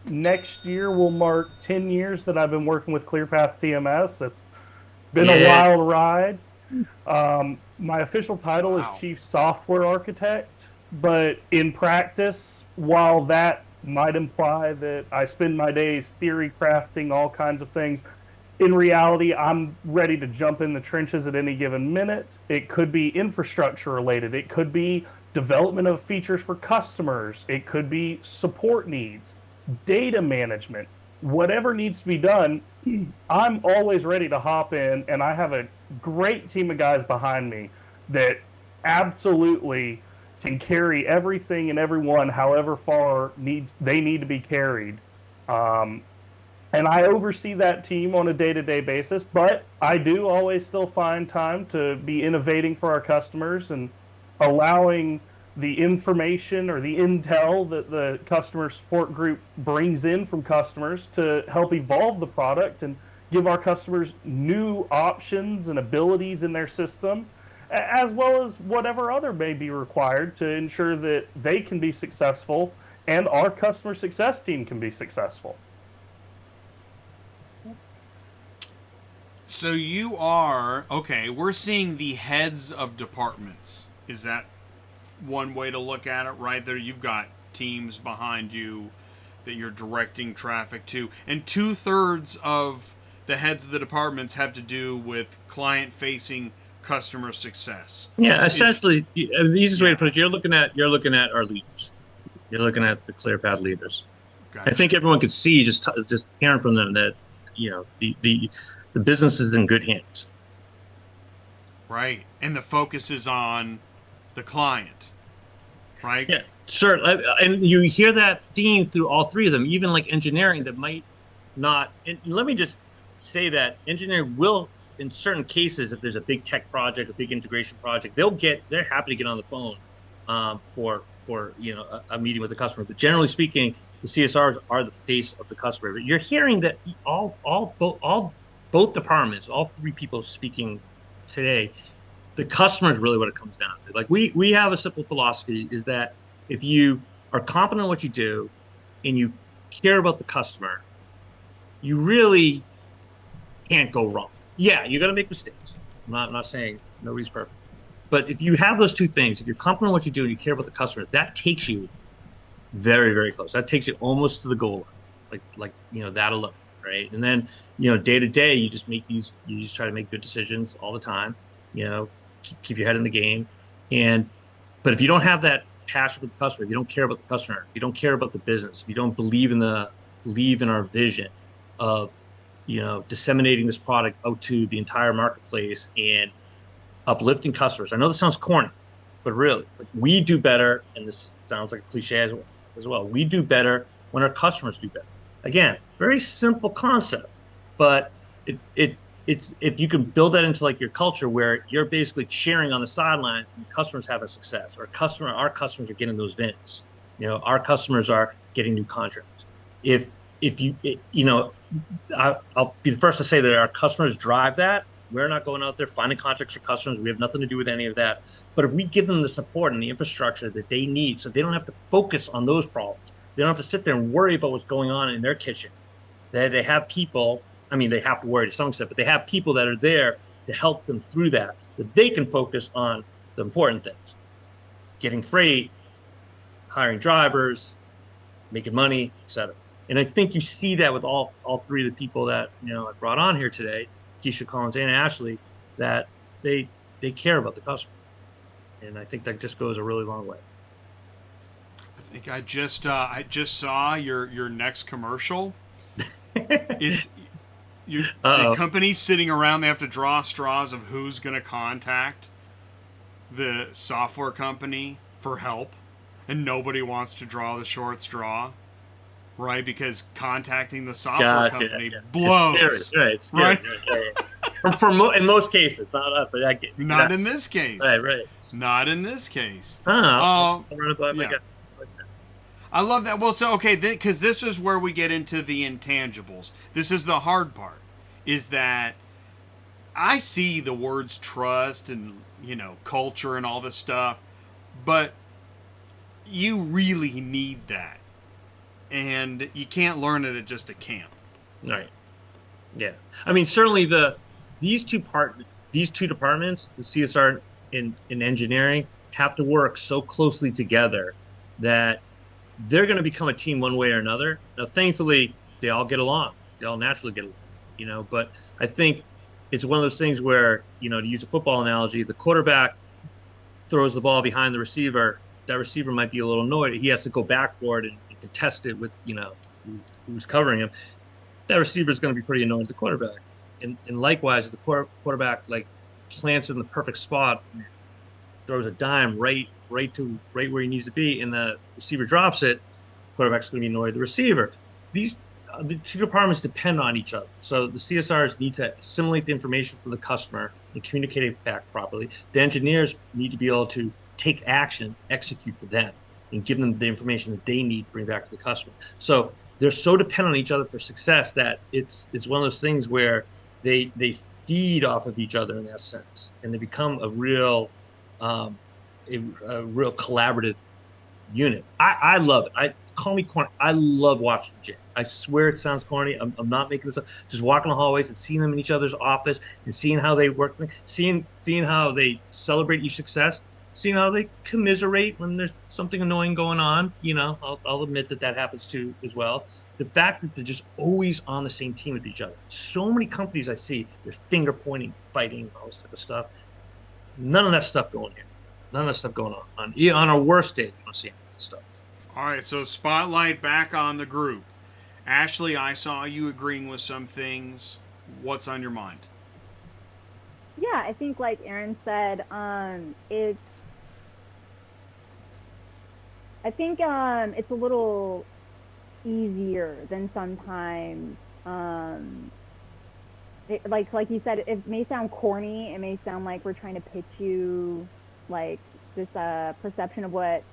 Next year will mark 10 years that I've been working with ClearPath TMS. It's been a wild ride. My official title is Chief Software Architect, but in practice, while that might imply that I spend my days theory crafting all kinds of things, in reality, I'm ready to jump in the trenches at any given minute. It could be infrastructure related. It could be development of features for customers. It could be support needs, data management, whatever needs to be done. I'm always ready to hop in, and I have a great team of guys behind me that absolutely can carry everything and everyone however far they need to be carried. And I oversee that team on a day-to-day basis, but I do always still find time to be innovating for our customers and allowing the information or the intel that the customer support group brings in from customers to help evolve the product and give our customers new options and abilities in their system, as well as whatever other may be required to ensure that they can be successful and our customer success team can be successful. So you are, okay, we're seeing the heads of departments. Is that one way to look at it? Right there, you've got teams behind you that you're directing traffic to. And 2/3 of the heads of the departments have to do with client-facing customer success. Yeah, essentially, the easiest way to put it, you're looking at our leaders. You're looking at the ClearPath leaders. Gotcha. I think everyone could see just hearing from them that, you know, the business is in good hands. Right. And the focus is on the client. Right? Yeah, sure. And you hear that theme through all three of them, even like engineering that might not. And let me just say that engineering will, in certain cases, if there's a big tech project, a big integration project, they're happy to get on the phone for a meeting with the customer. But generally speaking, the CSRs are the face of the customer. But you're hearing that both departments, all three people speaking today, the customer is really what it comes down to. Like we have a simple philosophy is that if you are competent in what you do and you care about the customer, you really can't go wrong. Yeah, you're gonna make mistakes. I'm not saying nobody's perfect. But if you have those two things, if you're competent in what you do and you care about the customer, that takes you very, very close. That takes you almost to the goal line, like that alone. Right. And then, day to day, you just try to make good decisions all the time, keep your head in the game. But if you don't have that passion for the customer, if you don't care about the customer, if you don't care about the business, if you don't believe in our vision of, disseminating this product out to the entire marketplace and uplifting customers. I know this sounds corny, but really, we do better. And this sounds like a cliche as well. We do better when our customers do better. Again, very simple concept, but it's if you can build that into like your culture where you're basically cheering on the sidelines and customers having success, or our customers are getting those wins, our customers are getting new contracts. I'll be the first to say that our customers drive that. We're not going out there finding contracts for customers. We have nothing to do with any of that. But if we give them the support and the infrastructure that they need, so they don't have to focus on those problems. They don't have to sit there and worry about what's going on in their kitchen. They have people, they have to worry to some extent, but they have people that are there to help them through that they can focus on the important things. Getting freight, hiring drivers, making money, etc. And I think you see that with all three of the people that I brought on here today, Keshia, Collins, and Ashley, that they care about the customer. And I think that just goes a really long way. I think I just saw your next commercial. It's the company sitting around. They have to draw straws of who's going to contact the software company for help, and nobody wants to draw the short straw, right? Because contacting the software company blows. It's scary. It's scary. Right? In most cases, not in this case. Right. Not in this case. I'll run it by my guy. I love that. Well, so, okay, because this is where we get into the intangibles. This is the hard part, is that I see the words trust and, culture and all this stuff, but you really need that. And you can't learn it at just a camp. Right. Yeah. Certainly these two departments, the CSR in engineering, have to work so closely together that they're going to become a team one way or another. Now, thankfully, they all get along. They all naturally get along, but I think it's one of those things where, to use a football analogy, if the quarterback throws the ball behind the receiver, that receiver might be a little annoyed. He has to go back for it and contest it with, who's covering him. That receiver is going to be pretty annoyed at the quarterback. And likewise, if the quarterback plants in the perfect spot, throws a dime right where he needs to be, and the receiver drops it, quarterback's going to be annoyed at the receiver. The two departments depend on each other. So the CSRs need to assimilate the information from the customer and communicate it back properly. The engineers need to be able to take action, execute for them, and give them the information that they need to bring back to the customer. So they're so dependent on each other for success that it's one of those things where they feed off of each other in that sense, and they become a real collaborative unit. I love it. Call me corny. I love watching the gym. I swear it sounds corny. I'm not making this up. Just walking the hallways and seeing them in each other's office and seeing how they work, seeing how they celebrate each success, seeing how they commiserate when there's something annoying going on. I'll admit that happens too as well. The fact that they're just always on the same team with each other. So many companies I see, there's finger pointing, fighting, all this type of stuff. None of that stuff going here. None of that stuff going on. On our worst day, you don't see any of that stuff. All right, so spotlight back on the group. Ashley, I saw you agreeing with some things. What's on your mind? Yeah, I think like Aaron said, it's a little easier than sometimes. Like you said, it may sound corny. It may sound like we're trying to pitch you like this perception of what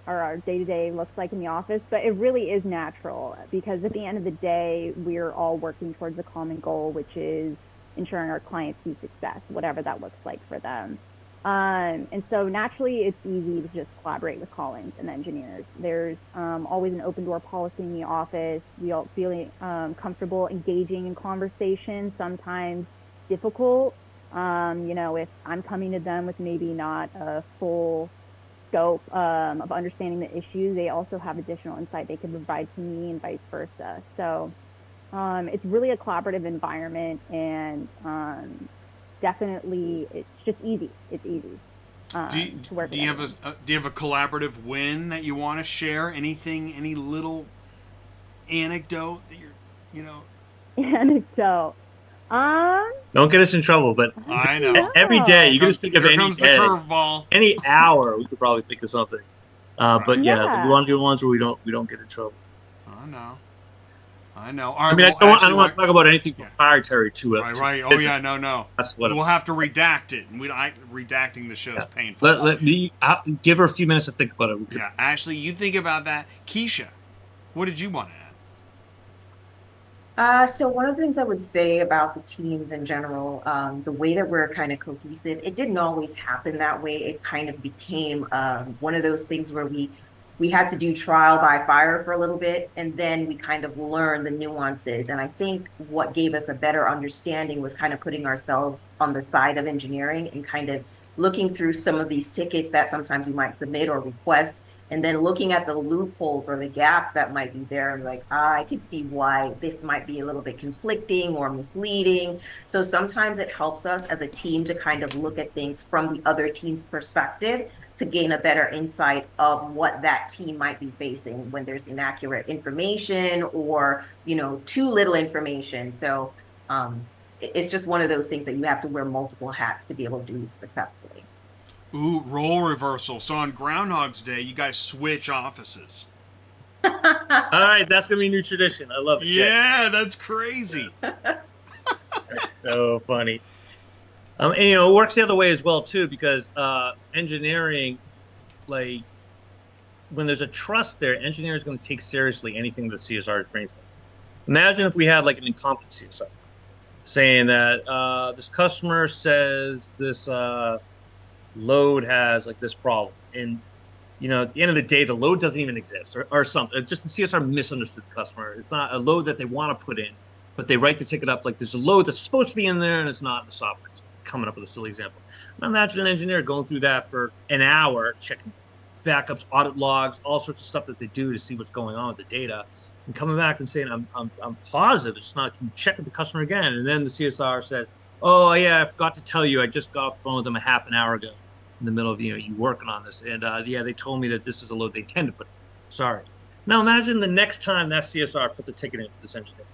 our day-to-day looks like in the office, but it really is natural because at the end of the day, we're all working towards a common goal, which is ensuring our clients see success, whatever that looks like for them. And so naturally, it's easy to just collaborate with Collins and engineers. There's always an open door policy in the office. We all feel comfortable engaging in conversation, sometimes difficult. If I'm coming to them with maybe not a full scope of understanding the issue, they also have additional insight they can provide to me and vice versa. So it's really a collaborative environment, and definitely it's just easy. It's easy to work. Do you have a collaborative win that you want to share? Anything, any little anecdote that Anecdote. Don't get us in trouble, but I know every day you can just think of any comes the day, curveball. any hour we could probably think of something. But Yeah. we want to do the ones where we don't get in trouble. I know. All right, I don't want to talk about anything proprietary to it. Right. Oh yeah, no. That's what we'll have to redact it, and redacting the show is painful. Let me give her a few minutes to think about it. Yeah, Ashley, you think about that. Keshia, what did you want to add? So one of the things I would say about the teams in general, the way that we're kind of cohesive, it didn't always happen that way. It kind of became one of those things where we had to do trial by fire for a little bit, and then we kind of learned the nuances. And I think what gave us a better understanding was kind of putting ourselves on the side of engineering and kind of looking through some of these tickets that sometimes we might submit or request, and then looking at the loopholes or the gaps that might be there, and like, I could see why this might be a little bit conflicting or misleading. So sometimes it helps us as a team to kind of look at things from the other team's perspective to gain a better insight of what that team might be facing when there's inaccurate information or, too little information. So it's just one of those things that you have to wear multiple hats to be able to do successfully. Ooh, role reversal. So on Groundhog's Day, you guys switch offices. All right, that's gonna be a new tradition. I love it. Yeah, that's crazy. So funny. And it works the other way as well too, because engineering, like when there's a trust there, engineering is going to take seriously anything the CSRs brings. Imagine if we had like an incompetent CSR saying that this customer says this load has like this problem, and at the end of the day the load doesn't even exist or something. Just the CSR misunderstood the customer. It's not a load that they want to put in, but they write the ticket up like there's a load that's supposed to be in there and it's not in the software. It's coming up with a silly example. Now imagine an engineer going through that for an hour, checking backups, audit logs, all sorts of stuff that they do to see what's going on with the data, and coming back and saying, I'm positive it's not, can you check with the customer again? And then the CSR says, oh yeah, I forgot to tell you, I just got off the phone with them a half an hour ago in the middle of, you working on this. And yeah, they told me that this is a load they intend to put in. Sorry. Now imagine the next time that CSR puts a ticket in for this engineer.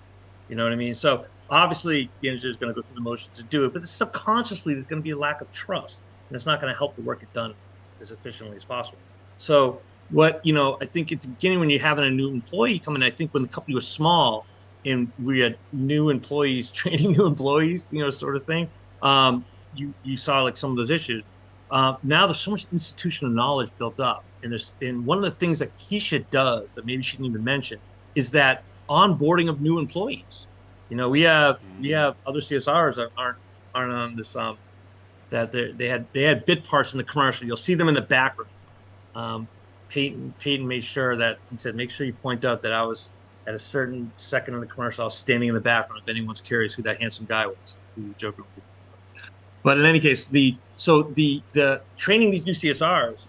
You know what I mean? So obviously the engineer is going to go through the motions to do it, but subconsciously there's going to be a lack of trust, and it's not going to help the work get done as efficiently as possible. So what, I think at the beginning when you're having a new employee come in, I think when the company was small and we had new employees training new employees, sort of thing, you saw like some of those issues. Now there's so much institutional knowledge built up, and one of the things that Keshia does that maybe she didn't even mention is that onboarding of new employees. We have other CSRs that aren't on this that they had bit parts in the commercial. You'll see them in the background. Peyton made sure that he said, make sure you point out that I was at a certain second in the commercial, I was standing in the background if anyone's curious who that handsome guy was. He was joking with me. But in any case, the training these new CSRs,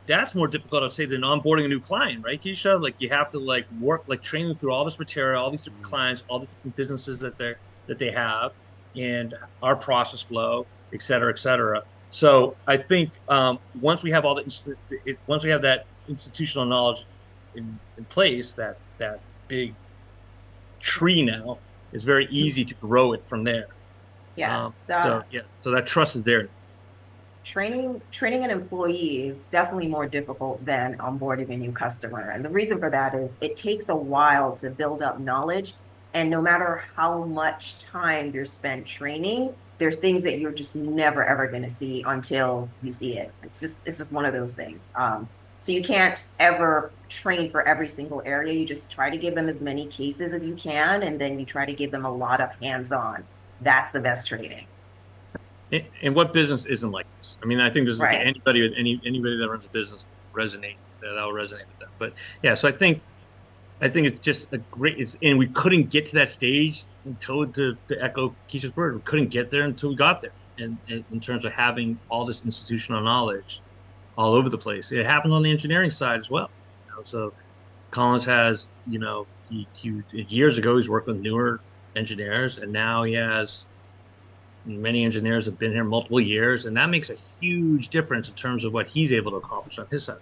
that's more difficult, I'd say, than onboarding a new client, right, Keshia? Like you have to work, train them through all this material, all these different clients, all the different businesses that they have, and our process flow, et cetera, et cetera. So I think once we have once we have that institutional knowledge in place, that big tree now, it's very easy to grow it from there. Yeah. So that trust is there. Training an employee is definitely more difficult than onboarding a new customer. And the reason for that is it takes a while to build up knowledge. And no matter how much time you're spent training, there's things that you're just never, ever going to see until you see it. It's just one of those things. So you can't ever train for every single area. You just try to give them as many cases as you can, and then you try to give them a lot of hands-on. That's the best training. And what business isn't like this? I mean, I think this is Right. anybody that runs a business that will resonate with them. But yeah, so I think it's just a great. And we couldn't get to that stage until, to echo Keshia's word, we couldn't get there until we got there. And in terms of having all this institutional knowledge all over the place, it happened on the engineering side as well. So Collins has, he years ago he's worked with newer engineers, and now he has. Many engineers have been here multiple years, and that makes a huge difference in terms of what he's able to accomplish on his side.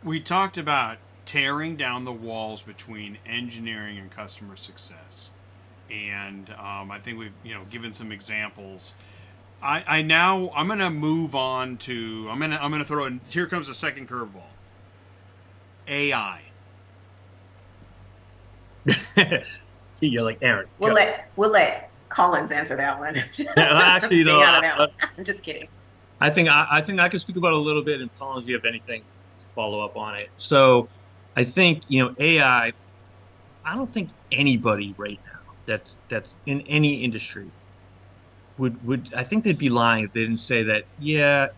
We talked about tearing down the walls between engineering and customer success, and I think we've given some examples. I'm going to move on to I'm going to throw in. Here comes the second curveball. AI. You're like Aaron. We'll let Collins answer that one. Actually, I'm just kidding. I think I can speak about it a little bit, and Collins, if you have anything to follow up on it. So I think AI. I don't think anybody right now that's in any industry would I think they'd be lying if they didn't say that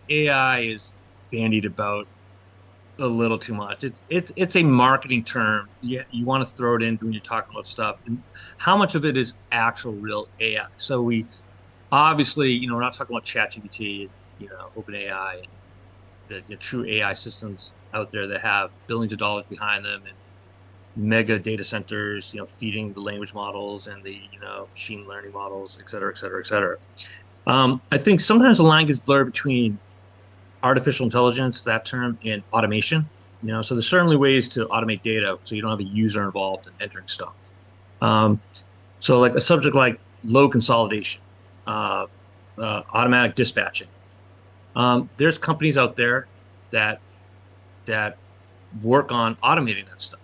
AI is bandied about a little too much. It's a marketing term. You want to throw it in when you're talking about stuff. And how much of it is actual real AI? So we obviously, we're not talking about ChatGPT, OpenAI, and the true AI systems out there that have billions of dollars behind them and mega data centers, feeding the language models and the machine learning models, et cetera, et cetera, et cetera. I think sometimes the line gets blurred between artificial intelligence, that term, and automation. So there's certainly ways to automate data so you don't have a user involved in entering stuff. So like a subject like load consolidation, automatic dispatching. There's companies out there that work on automating that stuff.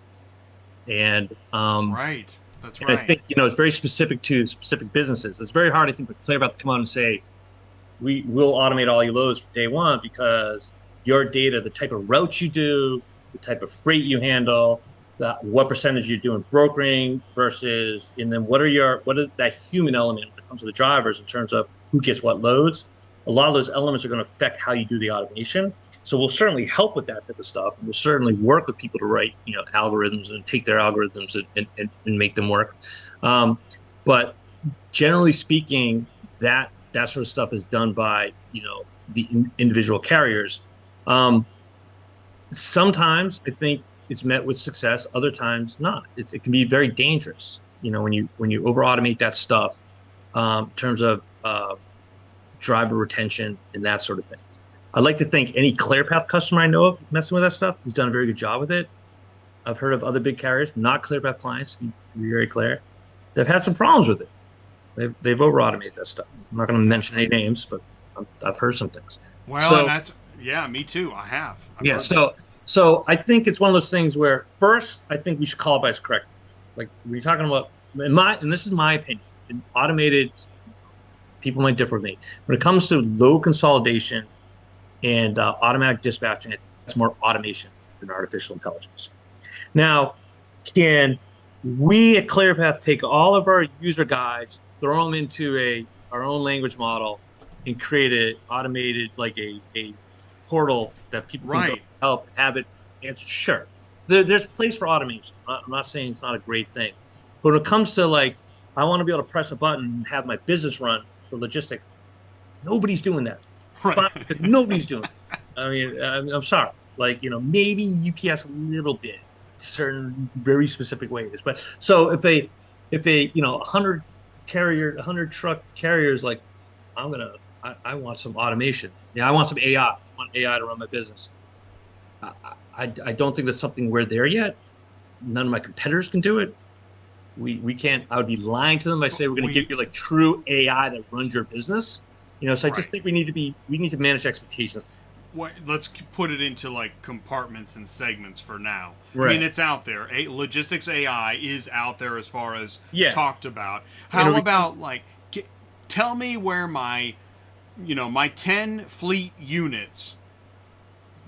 And right. That's right. I think it's very specific to specific businesses. It's very hard, I think, for ClearPath to come out and say, we will automate all your loads from day one because your data, the type of routes you do, the type of freight you handle, what percentage you're doing brokering versus, and then what is that human element when it comes to the drivers in terms of who gets what loads. A lot of those elements are going to affect how you do the automation. So we'll certainly help with that type of stuff. And we'll certainly work with people to write, algorithms and take their algorithms and make them work. But generally speaking, that sort of stuff is done by, the individual carriers. Sometimes I think it's met with success. Other times not. It can be very dangerous. When you over automate that stuff, in terms of driver retention and that sort of thing. I'd like to think any ClearPath customer I know of messing with that stuff has done a very good job with it. I've heard of other big carriers, not ClearPath clients, to be very clear, they've had some problems with it. They've over automated that stuff. I'm not going to mention any names, but I've heard some things. Well, and me too. I have. So I think it's one of those things where first I think we should call it by its correct. Like we're talking about, and this is my opinion. Automated, people might differ with me. When it comes to low consolidation and automatic dispatching, it's more automation than artificial intelligence. Now, can we at ClearPath take all of our user guides, throw them into our own language model, and create an automated, like a portal that people can go help have it answer? Sure. There's a place for automation. I'm not saying it's not a great thing. But when it comes to like, I want to be able to press a button and have my business run for logistics, nobody's doing that. Right. Nobody's doing it. I mean, I'm sorry. Like, maybe UPS a little bit, certain very specific ways. But so if a 100 truck carriers, like, I want some automation. I want some AI. I want AI to run my business. I don't think that's something we're there yet. None of my competitors can do it. We can't. I would be lying to them if I say we're going to give you like true AI that runs your business. So I just think we need to manage expectations. Let's put it into like compartments and segments for now. Right. I mean, it's out there. Logistics AI is out there as far as talked about. How about like, tell me where my 10 fleet units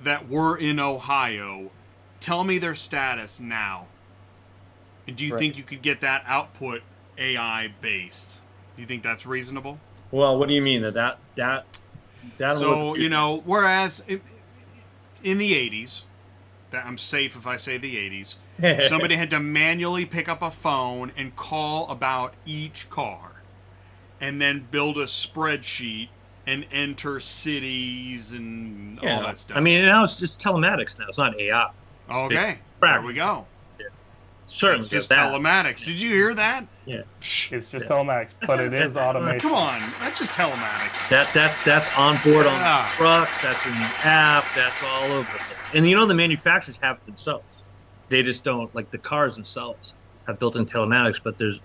that were in Ohio, tell me their status now. And do you think you could get that output AI based? Do you think that's reasonable? Well, what do you mean that? So, whereas in the 80s, that I'm safe if I say the 80s, somebody had to manually pick up a phone and call about each car and then build a spreadsheet and enter cities and all that stuff. I mean, now it's just telematics now. It's not AI. Okay. There we go. Certainly. It's just telematics. Did you hear that? Yeah. It's just telematics, but it is automation. Come on. That's just telematics. That's on board on the trucks. That's in the app. That's all over the place. And the manufacturers have it themselves. They just don't, like the cars themselves have built-in telematics, but there's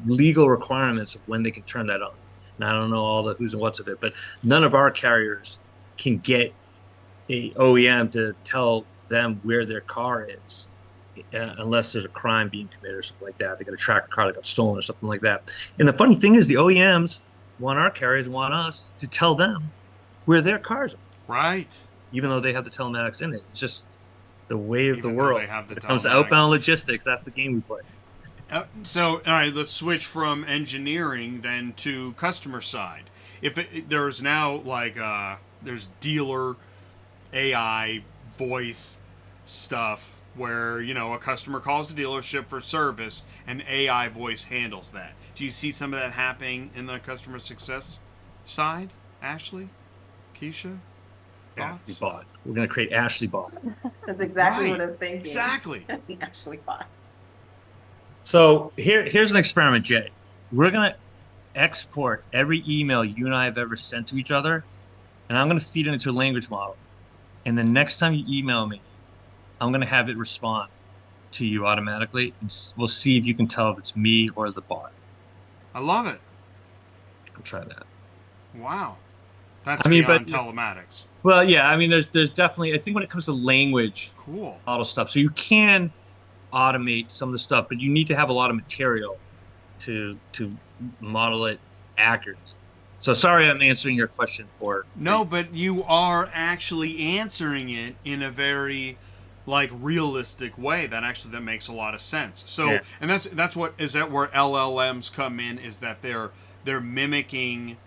legal requirements of when they can turn that on. And I don't know all the who's and what's of it, but none of our carriers can get a OEM to tell them where their car is. Unless there's a crime being committed or something like that. They got to track a car that got stolen or something like that. And the funny thing is the OEMs want our carriers, want us to tell them where their cars are. Right. Even though they have the telematics in it. It's just the way of the world. When it comes to telematics. Outbound logistics, that's the game we play. So, all right, let's switch from engineering then to customer side. There's now like there's dealer AI voice stuff where, a customer calls the dealership for service and AI voice handles that. Do you see some of that happening in the customer success side? Ashley? Keshia? Thoughts? Ashley Bot. We're going to create Ashley Bot. That's exactly what I was thinking. Exactly. Ashley Bot. So here's an experiment, Jay. We're going to export every email you and I have ever sent to each other, and I'm going to feed it into a language model. And the next time you email me, I'm going to have it respond to you automatically, and we'll see if you can tell if it's me or the bot. I love it. I'll try that. Wow. That's beyond telematics. Well, yeah, I mean, there's definitely, I think when it comes to language, cool, auto stuff, so you can automate some of the stuff, but you need to have a lot of material to model it accurately. So sorry I'm answering your question for... No, but you are actually answering it in a very... like realistic way that makes a lot of sense. So and that's what is that where LLMs come in, is that they're mimicking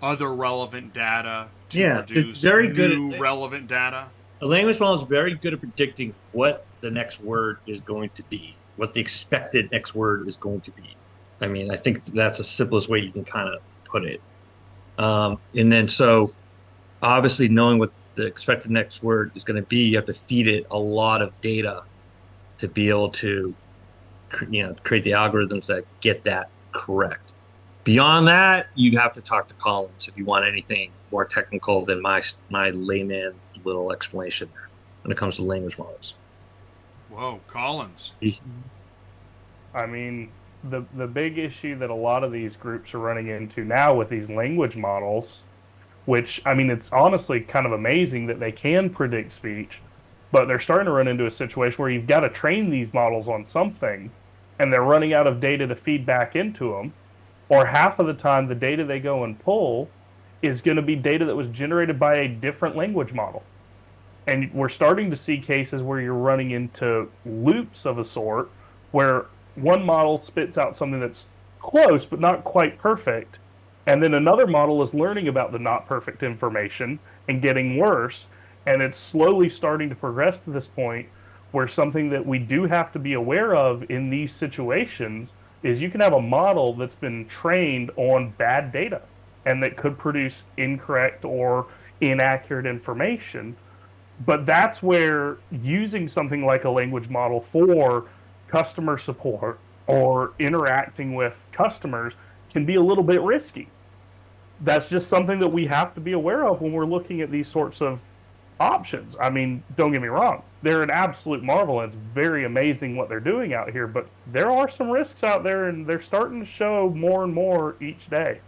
other relevant data to produce new relevant data. A language model is very good at predicting what the next word is going to be, what the expected next word is going to be. I mean, I think that's the simplest way you can kind of put it. And then so obviously knowing what the expected next word is going to be, you have to feed it a lot of data to be able to, create the algorithms that get that correct. Beyond that, you'd have to talk to Collins if you want anything more technical than my layman little explanation when it comes to language models. Whoa, Collins. I mean, the big issue that a lot of these groups are running into now with these language models, which, I mean, it's honestly kind of amazing that they can predict speech, but they're starting to run into a situation where you've got to train these models on something, and they're running out of data to feed back into them, or half of the time the data they go and pull is going to be data that was generated by a different language model. And we're starting to see cases where you're running into loops of a sort where one model spits out something that's close but not quite perfect, and then another model is learning about the not perfect information and getting worse, and it's slowly starting to progress to this point where something that we do have to be aware of in these situations is you can have a model that's been trained on bad data and that could produce incorrect or inaccurate information. But that's where using something like a language model for customer support or interacting with customers can be a little bit risky. That's just something that we have to be aware of when we're looking at these sorts of options. I mean, don't get me wrong, they're an absolute marvel, and it's very amazing what they're doing out here, but there are some risks out there, and they're starting to show more and more each day.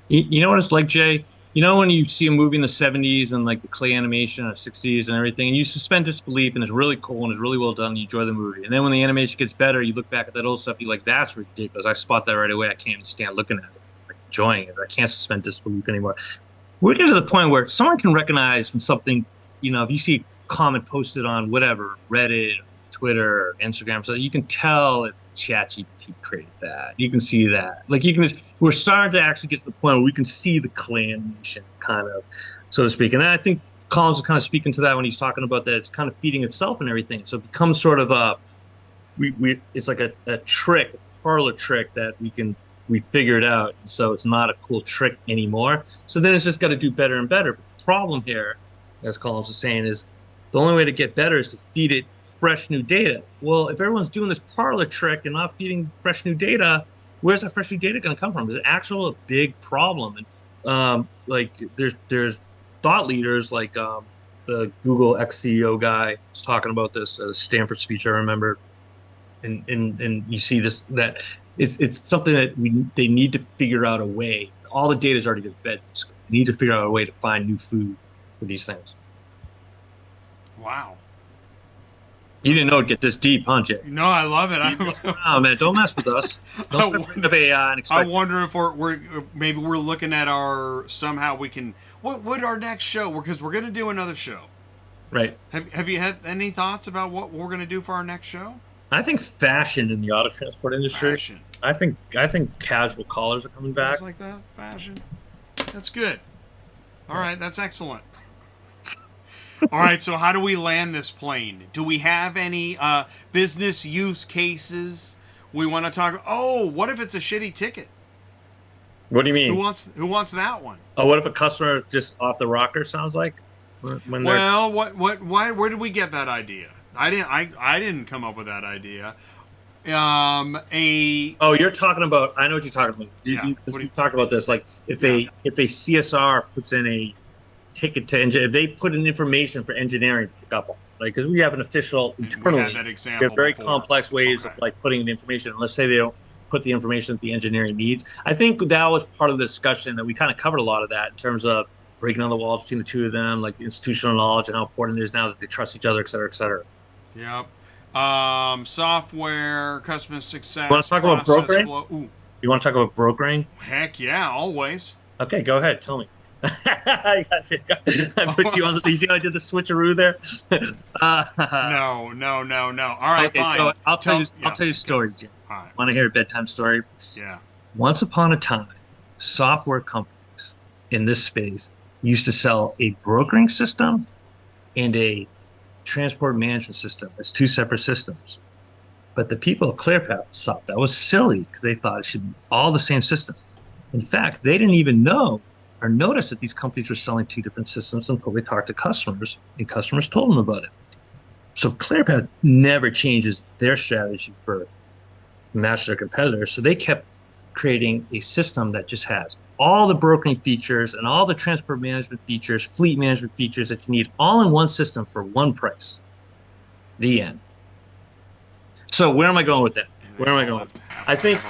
You know what it's like, Jay? You know when you see a movie in the 70s and like the clay animation or 60s and everything, and you suspend disbelief and it's really cool and it's really well done and you enjoy the movie. And then when the animation gets better, you look back at that old stuff, you're like, that's ridiculous. I spot that right away. I can't even stand looking at it, like enjoying it. I can't suspend disbelief anymore. We're getting to the point where someone can recognize when something, if you see a comment posted on whatever, Reddit, Twitter, or Instagram, so you can tell if ChatGPT created that. You can see that. Like we're starting to actually get to the point where we can see the clay animation, kind of, so to speak. And I think Collins is kind of speaking to that when he's talking about that it's kind of feeding itself and everything. So it becomes sort of it's like a trick, a parlor trick that we figured out. So it's not a cool trick anymore. So then it's just got to do better and better. But the problem here, as Collins was saying, is the only way to get better is to feed it fresh new data. Well, if everyone's doing this parlor trick and not feeding fresh new data, where's that fresh new data going to come from? Is it actually a big problem? And like there's thought leaders like the Google ex-CEO guy was talking about this at a Stanford speech I remember, and you see this, that it's something that they need to figure out a way. All the data is already just fed. They need to figure out a way to find new food for these things. Wow. You didn't know it'd get this deep, huh, Jay? No, I love it. Oh man, don't mess with us. Don't think of AI and expect. I wonder if maybe we're looking at somehow we can. What would our next show? Because we're going to do another show. Right. Have you had any thoughts about what we're going to do for our next show? I think fashion in the auto transport industry. Fashion. I think casual collars are coming back. Things like that. Fashion. That's good. All right, that's excellent. All right, so how do we land this plane? Do we have any business use cases we want to talk? Oh, what if it's a shitty ticket? What do you mean? Who wants that one? Oh, what if a customer just off the rocker sounds like? Well, where did we get that idea? I didn't come up with that idea. Oh, you're talking about. I know what you're talking about. You talk about this, like if a CSR puts in a ticket to if they put in information for engineering to pick up on, like, because we have an official internally. We had that example. There are very before. Complex ways of like putting the information. Let's say they don't put the information that the engineering needs. I think that was part of the discussion that we kind of covered a lot of that in terms of breaking down the walls between the two of them, like the institutional knowledge and how important it is now that they trust each other, et cetera, et cetera. Yep. Software, customer success. You want to talk about brokering? You want to talk about brokering? Heck yeah, always. Okay, go ahead. Tell me. I put you on the. You see how I did the switcheroo there? No. All right, okay, fine. So I'll tell you a story, Jim. Right. Want to hear a bedtime story? Yeah. Once upon a time, software companies in this space used to sell a brokering system and a transport management system as two separate systems. But the people at ClearPath thought that was silly because they thought it should be all the same system. In fact, they didn't even know or notice that these companies were selling two different systems until they talked to customers, and customers told them about it. So ClearPath never changes their strategy for match their competitors. So they kept creating a system that just has all the brokering features and all the transport management features, fleet management features that you need all in one system for one price. The end. So where am I going with that? Where am I going? I think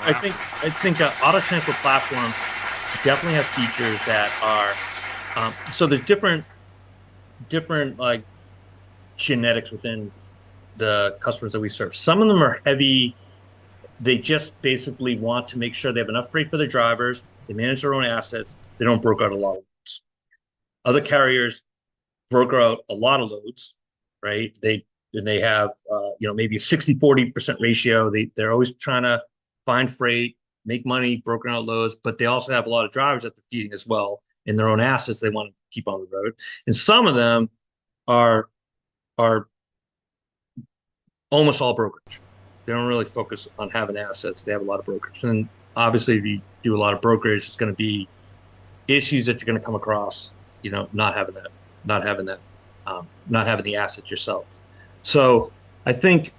auto transport platforms definitely have features that are so there's different like genetics within the customers that we serve. Some of them are heavy. They just basically want to make sure they have enough freight for their drivers. They manage their own assets. They don't broker out a lot of loads. Other carriers broker out a lot of loads, right? They have maybe a 60-40% ratio. They're always trying to find freight, make money, brokering out loads, but they also have a lot of drivers that they're feeding as well in their own assets they want to keep on the road. And some of them are almost all brokerage. They don't really focus on having assets. They have a lot of brokerage. And obviously, if you do a lot of brokerage, it's going to be issues that you're going to come across, not having the assets yourself. So I think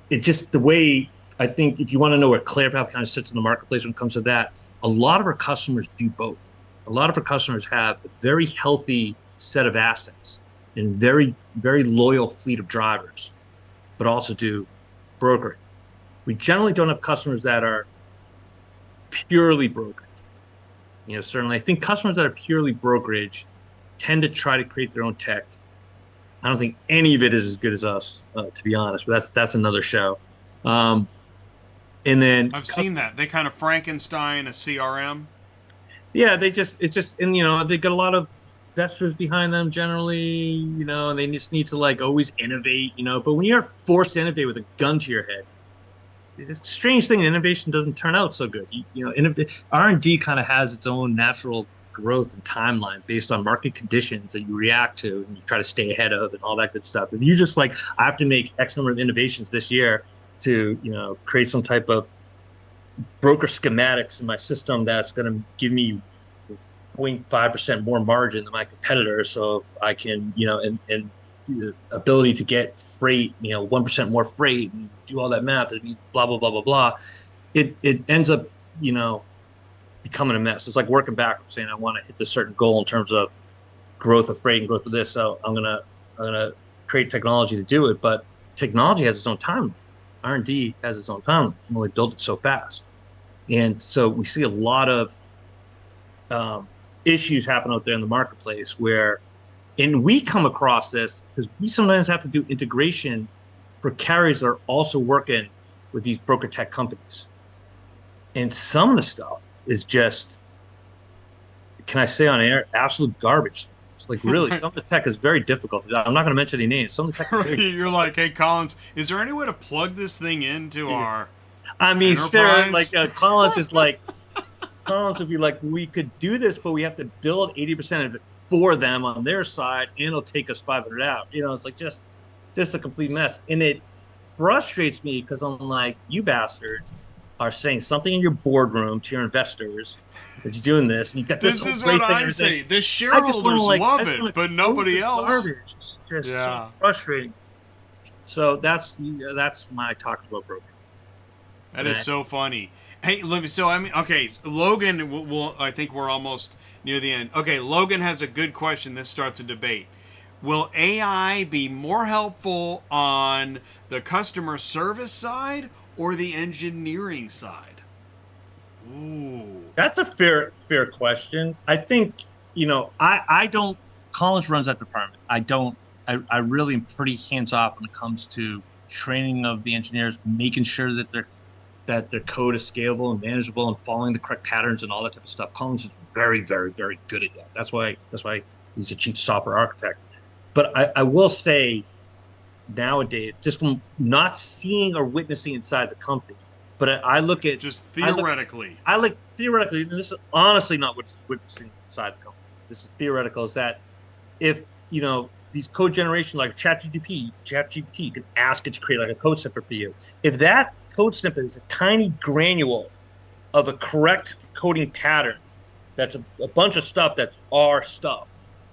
if you want to know where ClearPath kind of sits in the marketplace when it comes to that, a lot of our customers do both. A lot of our customers have a very healthy set of assets and very, very loyal fleet of drivers, but also do brokering. We generally don't have customers that are purely brokerage. Certainly I think customers that are purely brokerage tend to try to create their own tech. I don't think any of it is as good as us, to be honest, but that's another show. And then I've seen that. They kind of Frankenstein a CRM. Yeah, they got a lot of investors behind them generally, and they just need to always innovate, but when you're forced to innovate with a gun to your head, it's a strange thing. Innovation doesn't turn out so good. R&D kind of has its own natural growth and timeline based on market conditions that you react to and you try to stay ahead of and all that good stuff. If you just I have to make X number of innovations this year to, create some type of broker schematics in my system that's going to give me 0.5% more margin than my competitors, so I can, and the ability to get freight, 1% more freight and do all that math, and blah, blah, blah, blah, blah. It ends up, becoming a mess. It's like working backwards, saying I want to hit this certain goal in terms of growth of freight and growth of this. So I'm gonna create technology to do it, but technology has its own timeline. R&D has its own timeline. You can only build it so fast, and so we see a lot of issues happen out there in the marketplace and we come across this because we sometimes have to do integration for carriers that are also working with these broker tech companies. And some of the stuff is just, can I say on air, absolute garbage. It's really, some of the tech is very difficult. I'm not going to mention any names. Some of the tech is very You're like, hey, Collins, is there any way to plug this thing into our Collins is Collins would be like, we could do this, but we have to build 80% of it for them on their side, and it'll take us 500 out. It's just a complete mess. And it frustrates me because I'm like, you bastards are saying something in your boardroom to your investors that you're doing this, and you got this. This is what I say. The shareholders love it, but nobody else. Garbage. It's just so frustrating. So that's my talk about broker. That is so funny. Hey, so okay, Logan, I think we're almost near the end. Okay, Logan has a good question. This starts a debate. Will AI be more helpful on the customer service side or the engineering side? Ooh. That's a fair question. I think, I don't, Collins runs that department. I really am pretty hands off when it comes to training of the engineers, making sure that their code is scalable and manageable and following the correct patterns and all that type of stuff. Collins is very, very, very good at that. That's why he's a chief software architect. But I will say nowadays, just from not seeing or witnessing inside the company, but I look at just theoretically. I look theoretically, and this is honestly not what's witnessing inside the company. This is theoretical, is that if, these code generation like ChatGPT, you can ask it to create like a code snippet for you. If that code snippet is a tiny granule of a correct coding pattern, that's a bunch of stuff that's our stuff,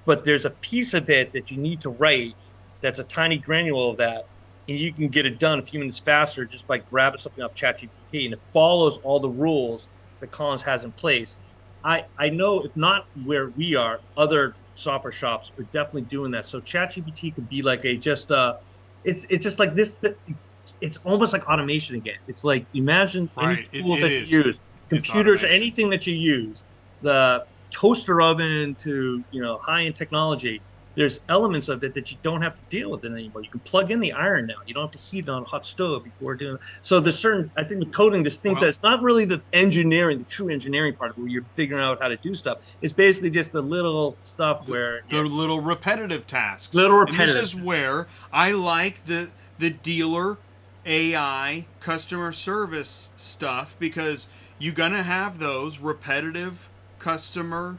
but there's a piece of it that you need to write that's a tiny granule of that, and you can get it done a few minutes faster just by grabbing something off ChatGPT, and it follows all the rules that Collins has in place. I know if not where we are, other software shops are definitely doing that. So ChatGPT could be like it's just like this. It's almost like automation again. It's like imagine any tools that you use, computers, anything that you use, the toaster oven to high-end technology. There's elements of it that you don't have to deal with it anymore. You can plug in the iron now. You don't have to heat it on a hot stove before doing it. So there's certain, I think with coding, there's things that it's not really the engineering, the true engineering part of it, where you're figuring out how to do stuff. It's basically just the little stuff where the little repetitive tasks. Little And this is where I like the dealer AI customer service stuff, because you're gonna have those repetitive customer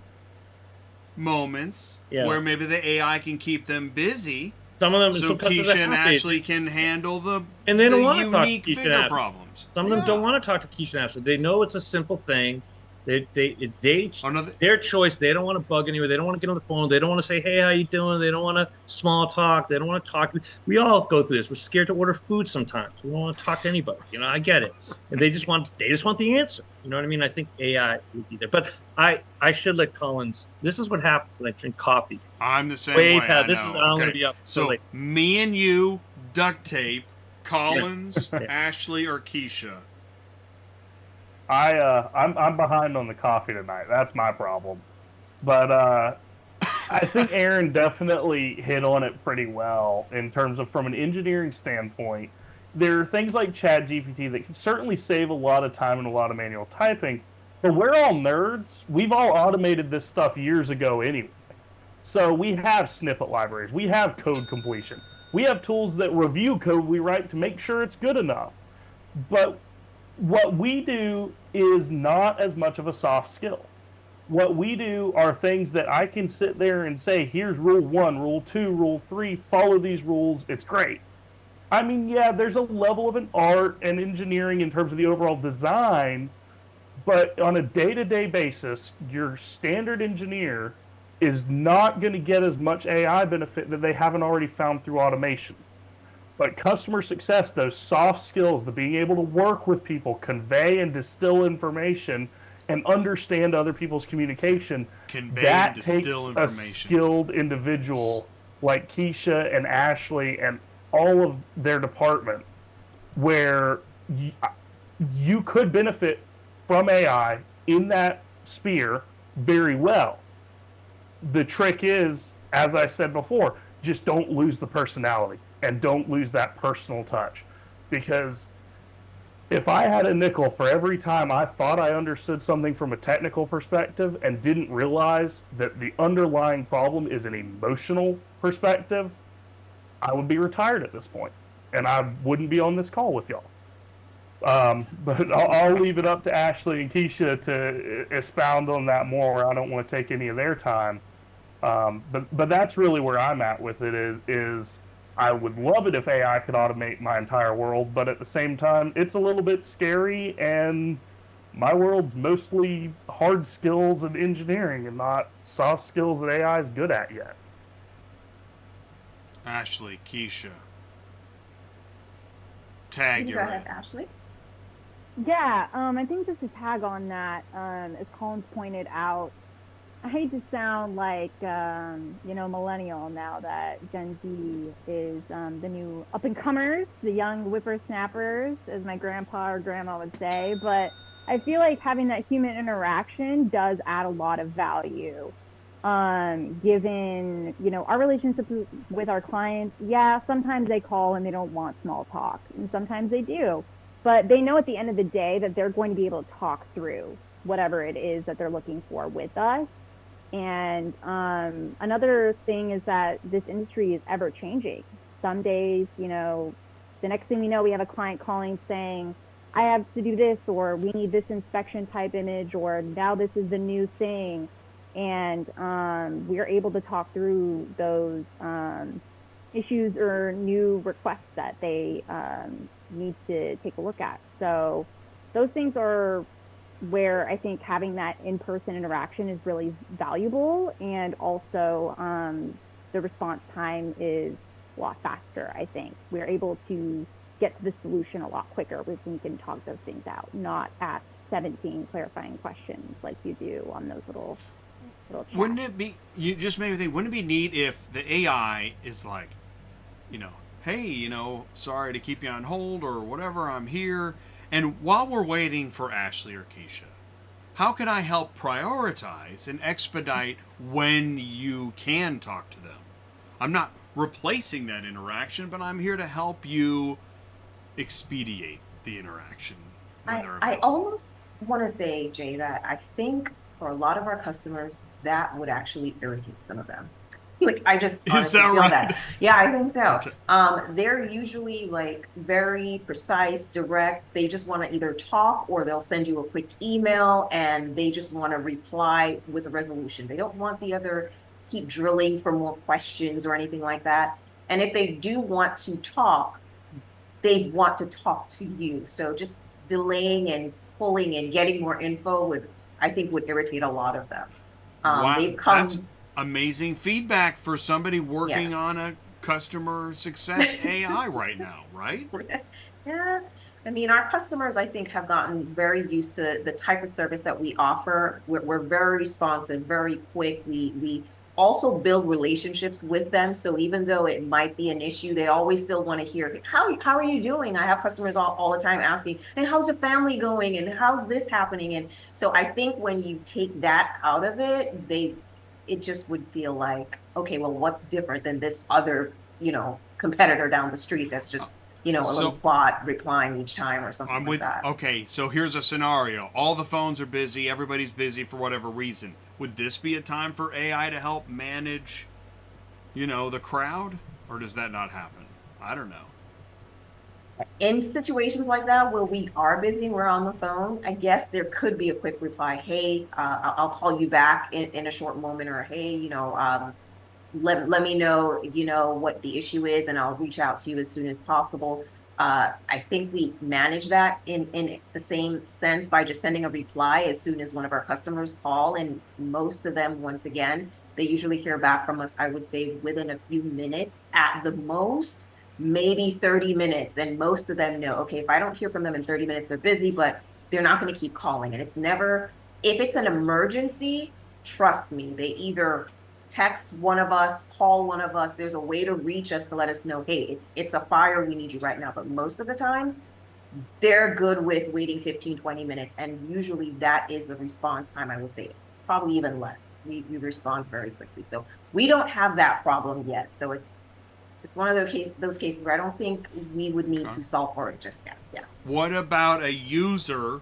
moments where maybe the AI can keep them busy. Some of them, so Keshia and Ashley can handle the and they don't want to talk to unique Keshia and bigger Ashley. problems. Some of them don't want to talk to Keshia and Ashley. They know it's a simple thing. Their choice. They don't want to bug anyone. They don't want to get on the phone. They don't want to say, "Hey, how you doing?" They don't want to small talk. They don't want to talk. We all go through this. We're scared to order food sometimes. We don't want to talk to anybody. I get it. And they just want the answer. You know what I mean? I think AI would be there. But I should let Collins. This is what happens when I drink coffee. I'm the same way. I'm going to be up. So late. Me and you, duct tape, Collins, Ashley, or Keshia. I'm behind on the coffee tonight. That's my problem. But I think Aaron definitely hit on it pretty well in terms of, from an engineering standpoint, there are things like ChatGPT that can certainly save a lot of time and a lot of manual typing. But we're all nerds. We've all automated this stuff years ago anyway. So we have snippet libraries. We have code completion. We have tools that review code we write to make sure it's good enough. But what we do is not as much of a soft skill. What we do are things that I can sit there and say, here's rule 1, rule 2, rule 3, follow these rules, it's great. I mean, yeah, there's a level of an art and engineering in terms of the overall design, but on a day-to-day basis, your standard engineer is not going to get as much AI benefit that they haven't already found through automation. But customer success, those soft skills, the being able to work with people, convey and distill information, and understand other people's communication, that takes a skilled individual like Keshia and Ashley and all of their department, where you could benefit from AI in that sphere very well. The trick is, as I said before, just don't lose the personality. And don't lose that personal touch. Because if I had a nickel for every time I thought I understood something from a technical perspective and didn't realize that the underlying problem is an emotional perspective, I would be retired at this point. And I wouldn't be on this call with y'all. But I'll leave it up to Ashley and Keshia to expound on that more. I don't want to take any of their time. But that's really where I'm at with it is I would love it if AI could automate my entire world, but at the same time, it's a little bit scary, and my world's mostly hard skills and engineering and not soft skills that AI is good at yet. Ashley, Keshia. Tag you. Go ahead, Ashley. Yeah, I think just to tag on that, as Collins pointed out, I hate to sound like, millennial now that Gen Z is the new up-and-comers, the young whippersnappers, as my grandpa or grandma would say. But I feel like having that human interaction does add a lot of value. Given, our relationship with our clients, yeah, sometimes they call and they don't want small talk, and sometimes they do. But they know at the end of the day that they're going to be able to talk through whatever it is that they're looking for with us. And another thing is that this industry is ever changing. Some days, the next thing we know, we have a client calling saying, I have to do this, or we need this inspection type image, or now this is the new thing. And we are able to talk through those issues or new requests that they need to take a look at. So those things are where I think having that in-person interaction is really valuable, and also the response time is a lot faster. I think we're able to get to the solution a lot quicker because we can talk those things out, not ask 17 clarifying questions like you do on those little chats. Wouldn't it be, you just made me think, wouldn't it be neat if the AI is like, hey, sorry to keep you on hold or whatever, I'm here. And while we're waiting for Ashley or Keshia, how can I help prioritize and expedite when you can talk to them? I'm not replacing that interaction, but I'm here to help you expedite the interaction. I almost want to say, Jay, that I think for a lot of our customers, that would actually irritate some of them. Like, I just honestly feel that. Yeah, I think so. Okay. They're usually like very precise, direct. They just want to either talk or they'll send you a quick email and they just want to reply with a resolution. They don't want the other keep drilling for more questions or anything like that. And if they do want to talk, they want to talk to you. So just delaying and pulling and getting more info would irritate a lot of them. Wow, that's amazing feedback for somebody working on a customer success AI right now, right? Yeah. I mean, our customers, I think, have gotten very used to the type of service that we offer. We're very responsive, very quick. We also build relationships with them. So even though it might be an issue, they always still want to hear, how are you doing? I have customers all the time asking, hey, how's your family going? And how's this happening? And so I think when you take that out of it, it just would feel like, okay, well, what's different than this other, competitor down the street that's just, a little bot replying each time or something like that. Okay, so here's a scenario. All the phones are busy. Everybody's busy for whatever reason. Would this be a time for AI to help manage, the crowd? Or does that not happen? I don't know. In situations like that where we are busy, we're on the phone, I guess there could be a quick reply. Hey, I'll call you back in a short moment, or hey, let me know, what the issue is, and I'll reach out to you as soon as possible. I think we manage that in the same sense by just sending a reply as soon as one of our customers call, and most of them, once again, they usually hear back from us, I would say, within a few minutes at the most. Maybe 30 minutes, and most of them know, okay, if I don't hear from them in 30 minutes, they're busy, but they're not going to keep calling. And it's never, if it's an emergency, trust me, they either text one of us, call one of us. There's a way to reach us to let us know, hey, it's a fire, we need you right now. But most of the times, they're good with waiting 15, 20 minutes. And usually that is the response time, I would say, probably even less. We respond very quickly. So we don't have that problem yet. So it's one of those cases where I don't think we would need to solve for it just yet. Yeah. What about a user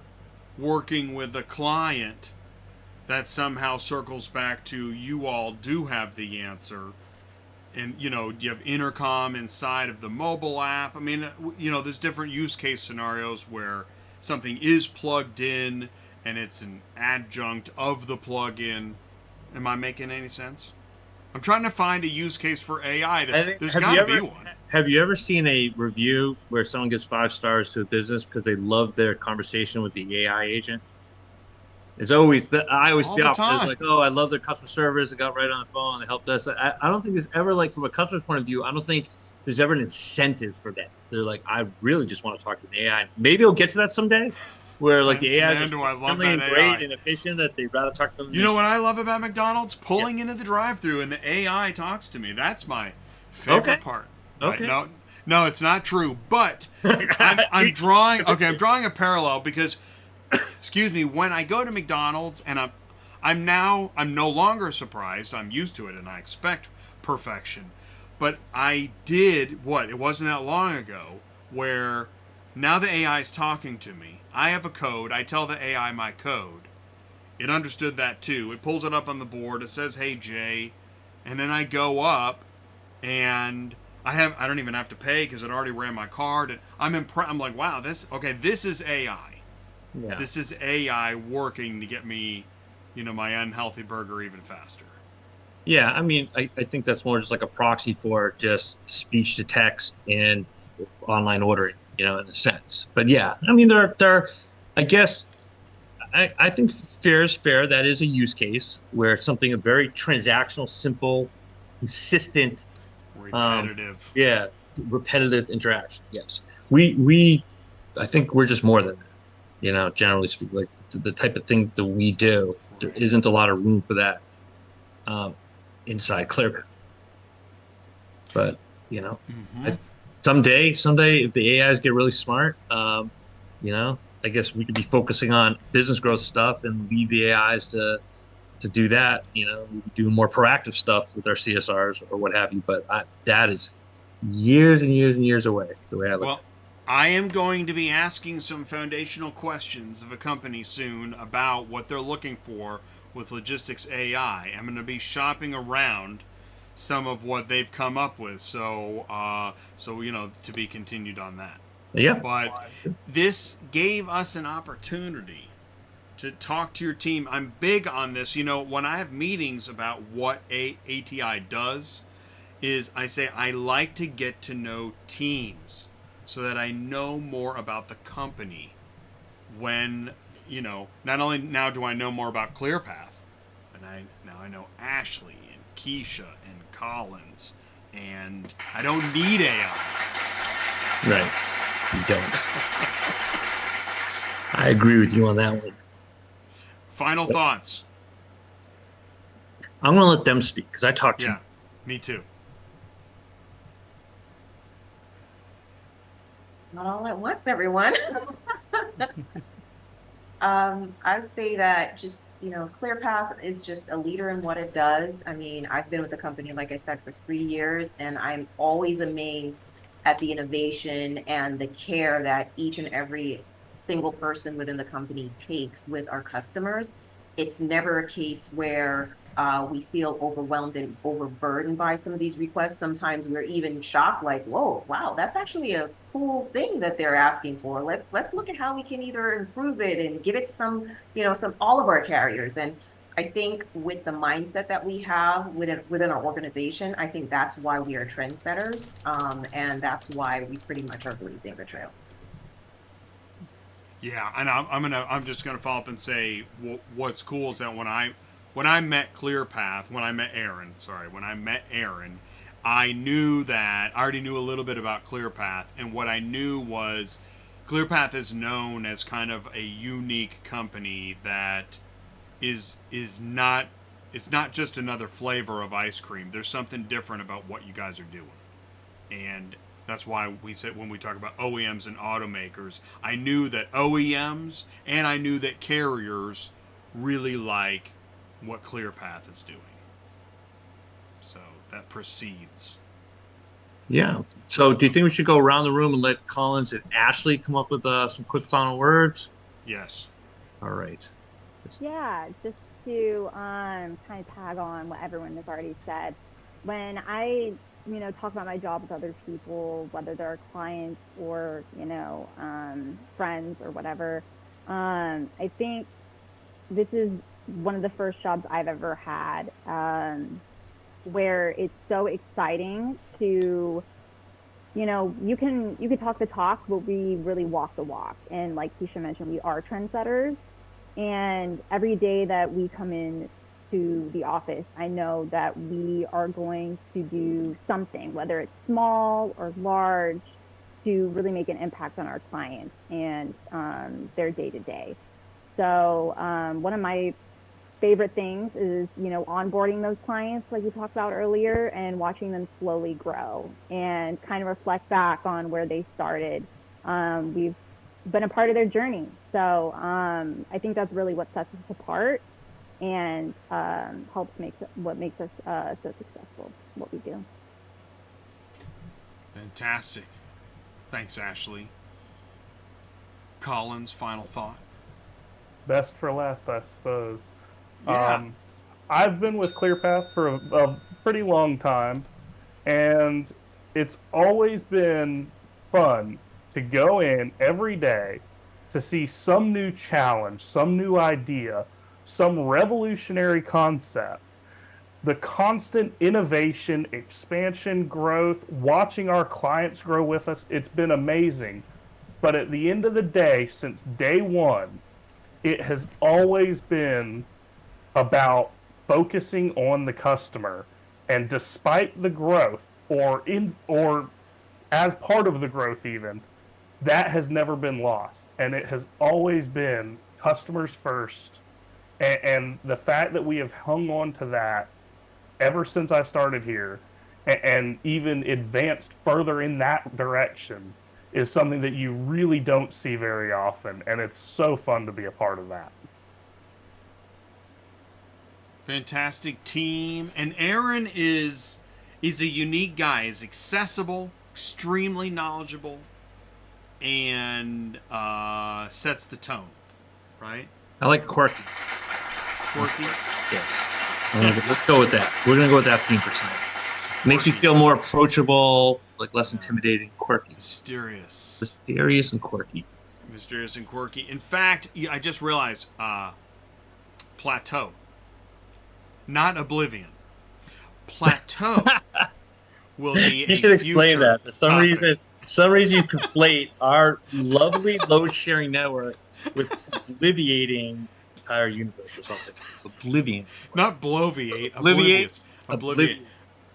working with a client that somehow circles back to you all do have the answer? And, you have intercom inside of the mobile app. I mean, there's different use case scenarios where something is plugged in and it's an adjunct of the plug-in. Am I making any sense? I'm trying to find a use case for AI. There's got to be one. Have you ever seen a review where someone gets 5 stars to a business because they love their conversation with the AI agent? It's always I always feel it's like, oh, I love their customer service. They got right on the phone. They helped us. I don't think there's ever, like, from a customer's point of view, I don't think there's ever an incentive for that. They're like, I really just want to talk to an AI. Maybe we'll get to that someday, where like the AI is friendly and great and efficient that they'd rather talk to them. You know what I love about McDonald's? Pulling into the drive-thru and the AI talks to me. That's my favorite part. Right? Okay. No, it's not true. But I'm drawing a parallel because, excuse me, when I go to McDonald's and I'm no longer surprised. I'm used to it and I expect perfection. But I did it wasn't that long ago where now the AI is talking to me. I have a code. I tell the AI my code. It understood that too. It pulls it up on the board. It says, "Hey Jay," and then I go up, and I don't even have to pay because it already ran my card. And I'm like, wow, this is AI. Yeah. This is AI working to get me my unhealthy burger even faster. Yeah, I mean, I think that's more just like a proxy for just speech to text and online ordering, in a sense. But yeah, I mean, I guess, I think fair is fair. That is a use case where something a very transactional, simple, consistent, repetitive. Yeah, repetitive interaction. Yes, I think we're just more than that. Generally speaking, like the type of thing that we do, there isn't a lot of room for that inside ClearPath. But someday, if the AIs get really smart, I guess we could be focusing on business growth stuff and leave the AIs to do that. We do more proactive stuff with our CSRs or what have you. But that is years and years and years away. That's the way I look at it. I am going to be asking some foundational questions of a company soon about what they're looking for with logistics AI. I'm going to be shopping around some of what they've come up with. So to be continued on that. Yeah. But this gave us an opportunity to talk to your team. I'm big on this. When I have meetings about what ATI does, is I say I like to get to know teams so that I know more about the company. When, not only now do I know more about ClearPath, but now I know Ashley and Keshia and Collins, and I don't need AI. Right. You don't. I agree with you on that one. Final thoughts. I'm going to let them speak because I talked to Yeah, me too. Not all at once, everyone. I would say that just, ClearPath is just a leader in what it does. I mean, I've been with the company, like I said, for 3 years, and I'm always amazed at the innovation and the care that each and every single person within the company takes with our customers. It's never a case where we feel overwhelmed and overburdened by some of these requests. Sometimes we're even shocked, like, whoa, wow, that's actually a cool thing that they're asking for. Let's look at how we can either improve it and give it to some all of our carriers. And I think with the mindset that we have within our organization, I think that's why we are trendsetters, and that's why we pretty much are blazing the trail. Yeah, and I'm just gonna follow up and say what's cool is that when I met ClearPath, when I met Aaron, I already knew a little bit about ClearPath, and what I knew was ClearPath is known as kind of a unique company that is not, it's not just another flavor of ice cream. There's something different about what you guys are doing. And that's why we said when we talk about OEMs and automakers, I knew that OEMs and I knew that carriers really like what ClearPath is doing. So that proceeds. Yeah. So do you think we should go around the room and let Collins and Ashley come up with some quick final words? Yes. All right. Yeah, just to kind of tag on what everyone has already said. When I, talk about my job with other people, whether they're clients or, friends or whatever, I think this is one of the first jobs I've ever had where it's so exciting to, you can talk the talk, but we really walk the walk. And like Keshia mentioned, we are trendsetters. And every day that we come in to the office, I know that we are going to do something, whether it's small or large, to really make an impact on our clients and their day-to-day. So one of my favorite things is, onboarding those clients like we talked about earlier and watching them slowly grow and kind of reflect back on where they started. We've been a part of their journey. So I think that's really what sets us apart and helps what makes us so successful, what we do. Fantastic. Thanks, Ashley. Collins, final thought? Best for last, I suppose. Yeah. I've been with ClearPath for a pretty long time, and it's always been fun to go in every day to see some new challenge, some new idea, some revolutionary concept. The constant innovation, expansion, growth, watching our clients grow with us, it's been amazing. But at the end of the day, since day one, it has always been about focusing on the customer. And despite the growth, or as part of the growth even, that has never been lost. And it has always been customers first. And the fact that we have hung on to that ever since I started here, and even advanced further in that direction, is something that you really don't see very often, and it's so fun to be a part of that. Fantastic team. And Aaron is a unique guy. He's accessible, extremely knowledgeable, and sets the tone, right? I like quirky. Quirky? Yes. Let's go with that. We're going to go with that theme for tonight. Makes me feel more approachable, like less intimidating, quirky. Mysterious. Mysterious and quirky. Mysterious and quirky. In fact, I just realized, plateau. Not oblivion. Plateau will be You should explain that. For some reason you conflate our lovely load-sharing network with obliviating the entire universe or something. Oblivion. Not bloviate. Obliviate. Obliviate.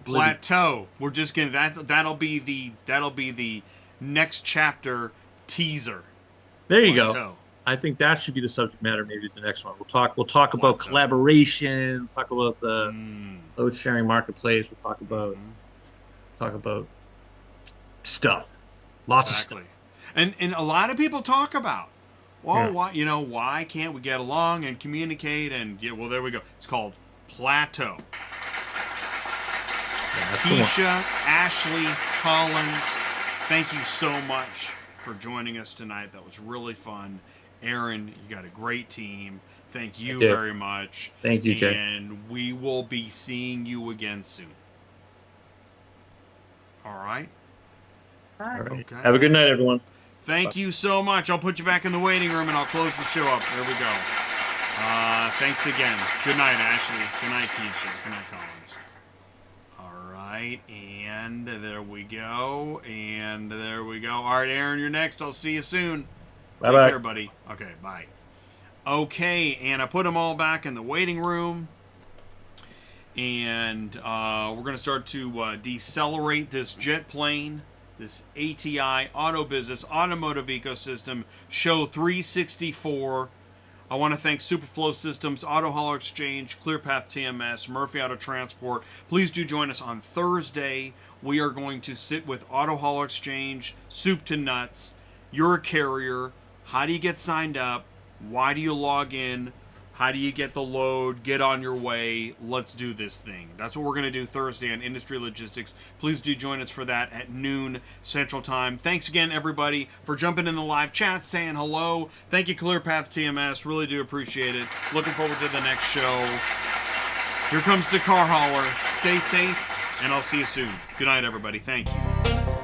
Plateau. We're just gonna that'll be the next chapter teaser. There you Plateau. go. I think that should be the subject matter. Maybe the next one. We'll talk about collaboration. Talk about the load sharing marketplace. We'll talk about stuff. Lots of stuff. And a lot of people talk about, why can't we get along and communicate? And well, there we go. It's called Plateau. Keshia, Ashley, Collins, thank you so much for joining us tonight. That was really fun. Aaron, you got a great team. Thank you very much. Thank you, Jay. And we will be seeing you again soon. All right? All right. Okay. Have a good night, everyone. Thank you so much. I'll put you back in the waiting room, and I'll close the show up. There we go. Thanks again. Good night, Ashley. Good night, Keshia. Good night, Collins. All right, and there we go. And there we go. All right, Aaron, you're next. I'll see you soon. Bye-bye. Take care, buddy. Okay, bye. Okay, and I put them all back in the waiting room. And we're going to start to decelerate this jet plane, this ATI Auto Business Automotive Ecosystem Show 364. I want to thank Superflow Systems, Auto Hauler Exchange, ClearPath TMS, Murphy Auto Transport. Please do join us on Thursday. We are going to sit with Auto Hauler Exchange, soup to nuts. You're a carrier. How do you get signed up? Why do you log in? How do you get the load? Get on your way. Let's do this thing. That's what we're going to do Thursday on Industry Logistics. Please do join us for that at noon Central Time. Thanks again, everybody, for jumping in the live chat, saying hello. Thank you, ClearPath TMS. Really do appreciate it. Looking forward to the next show. Here comes the car hauler. Stay safe, and I'll see you soon. Good night, everybody. Thank you.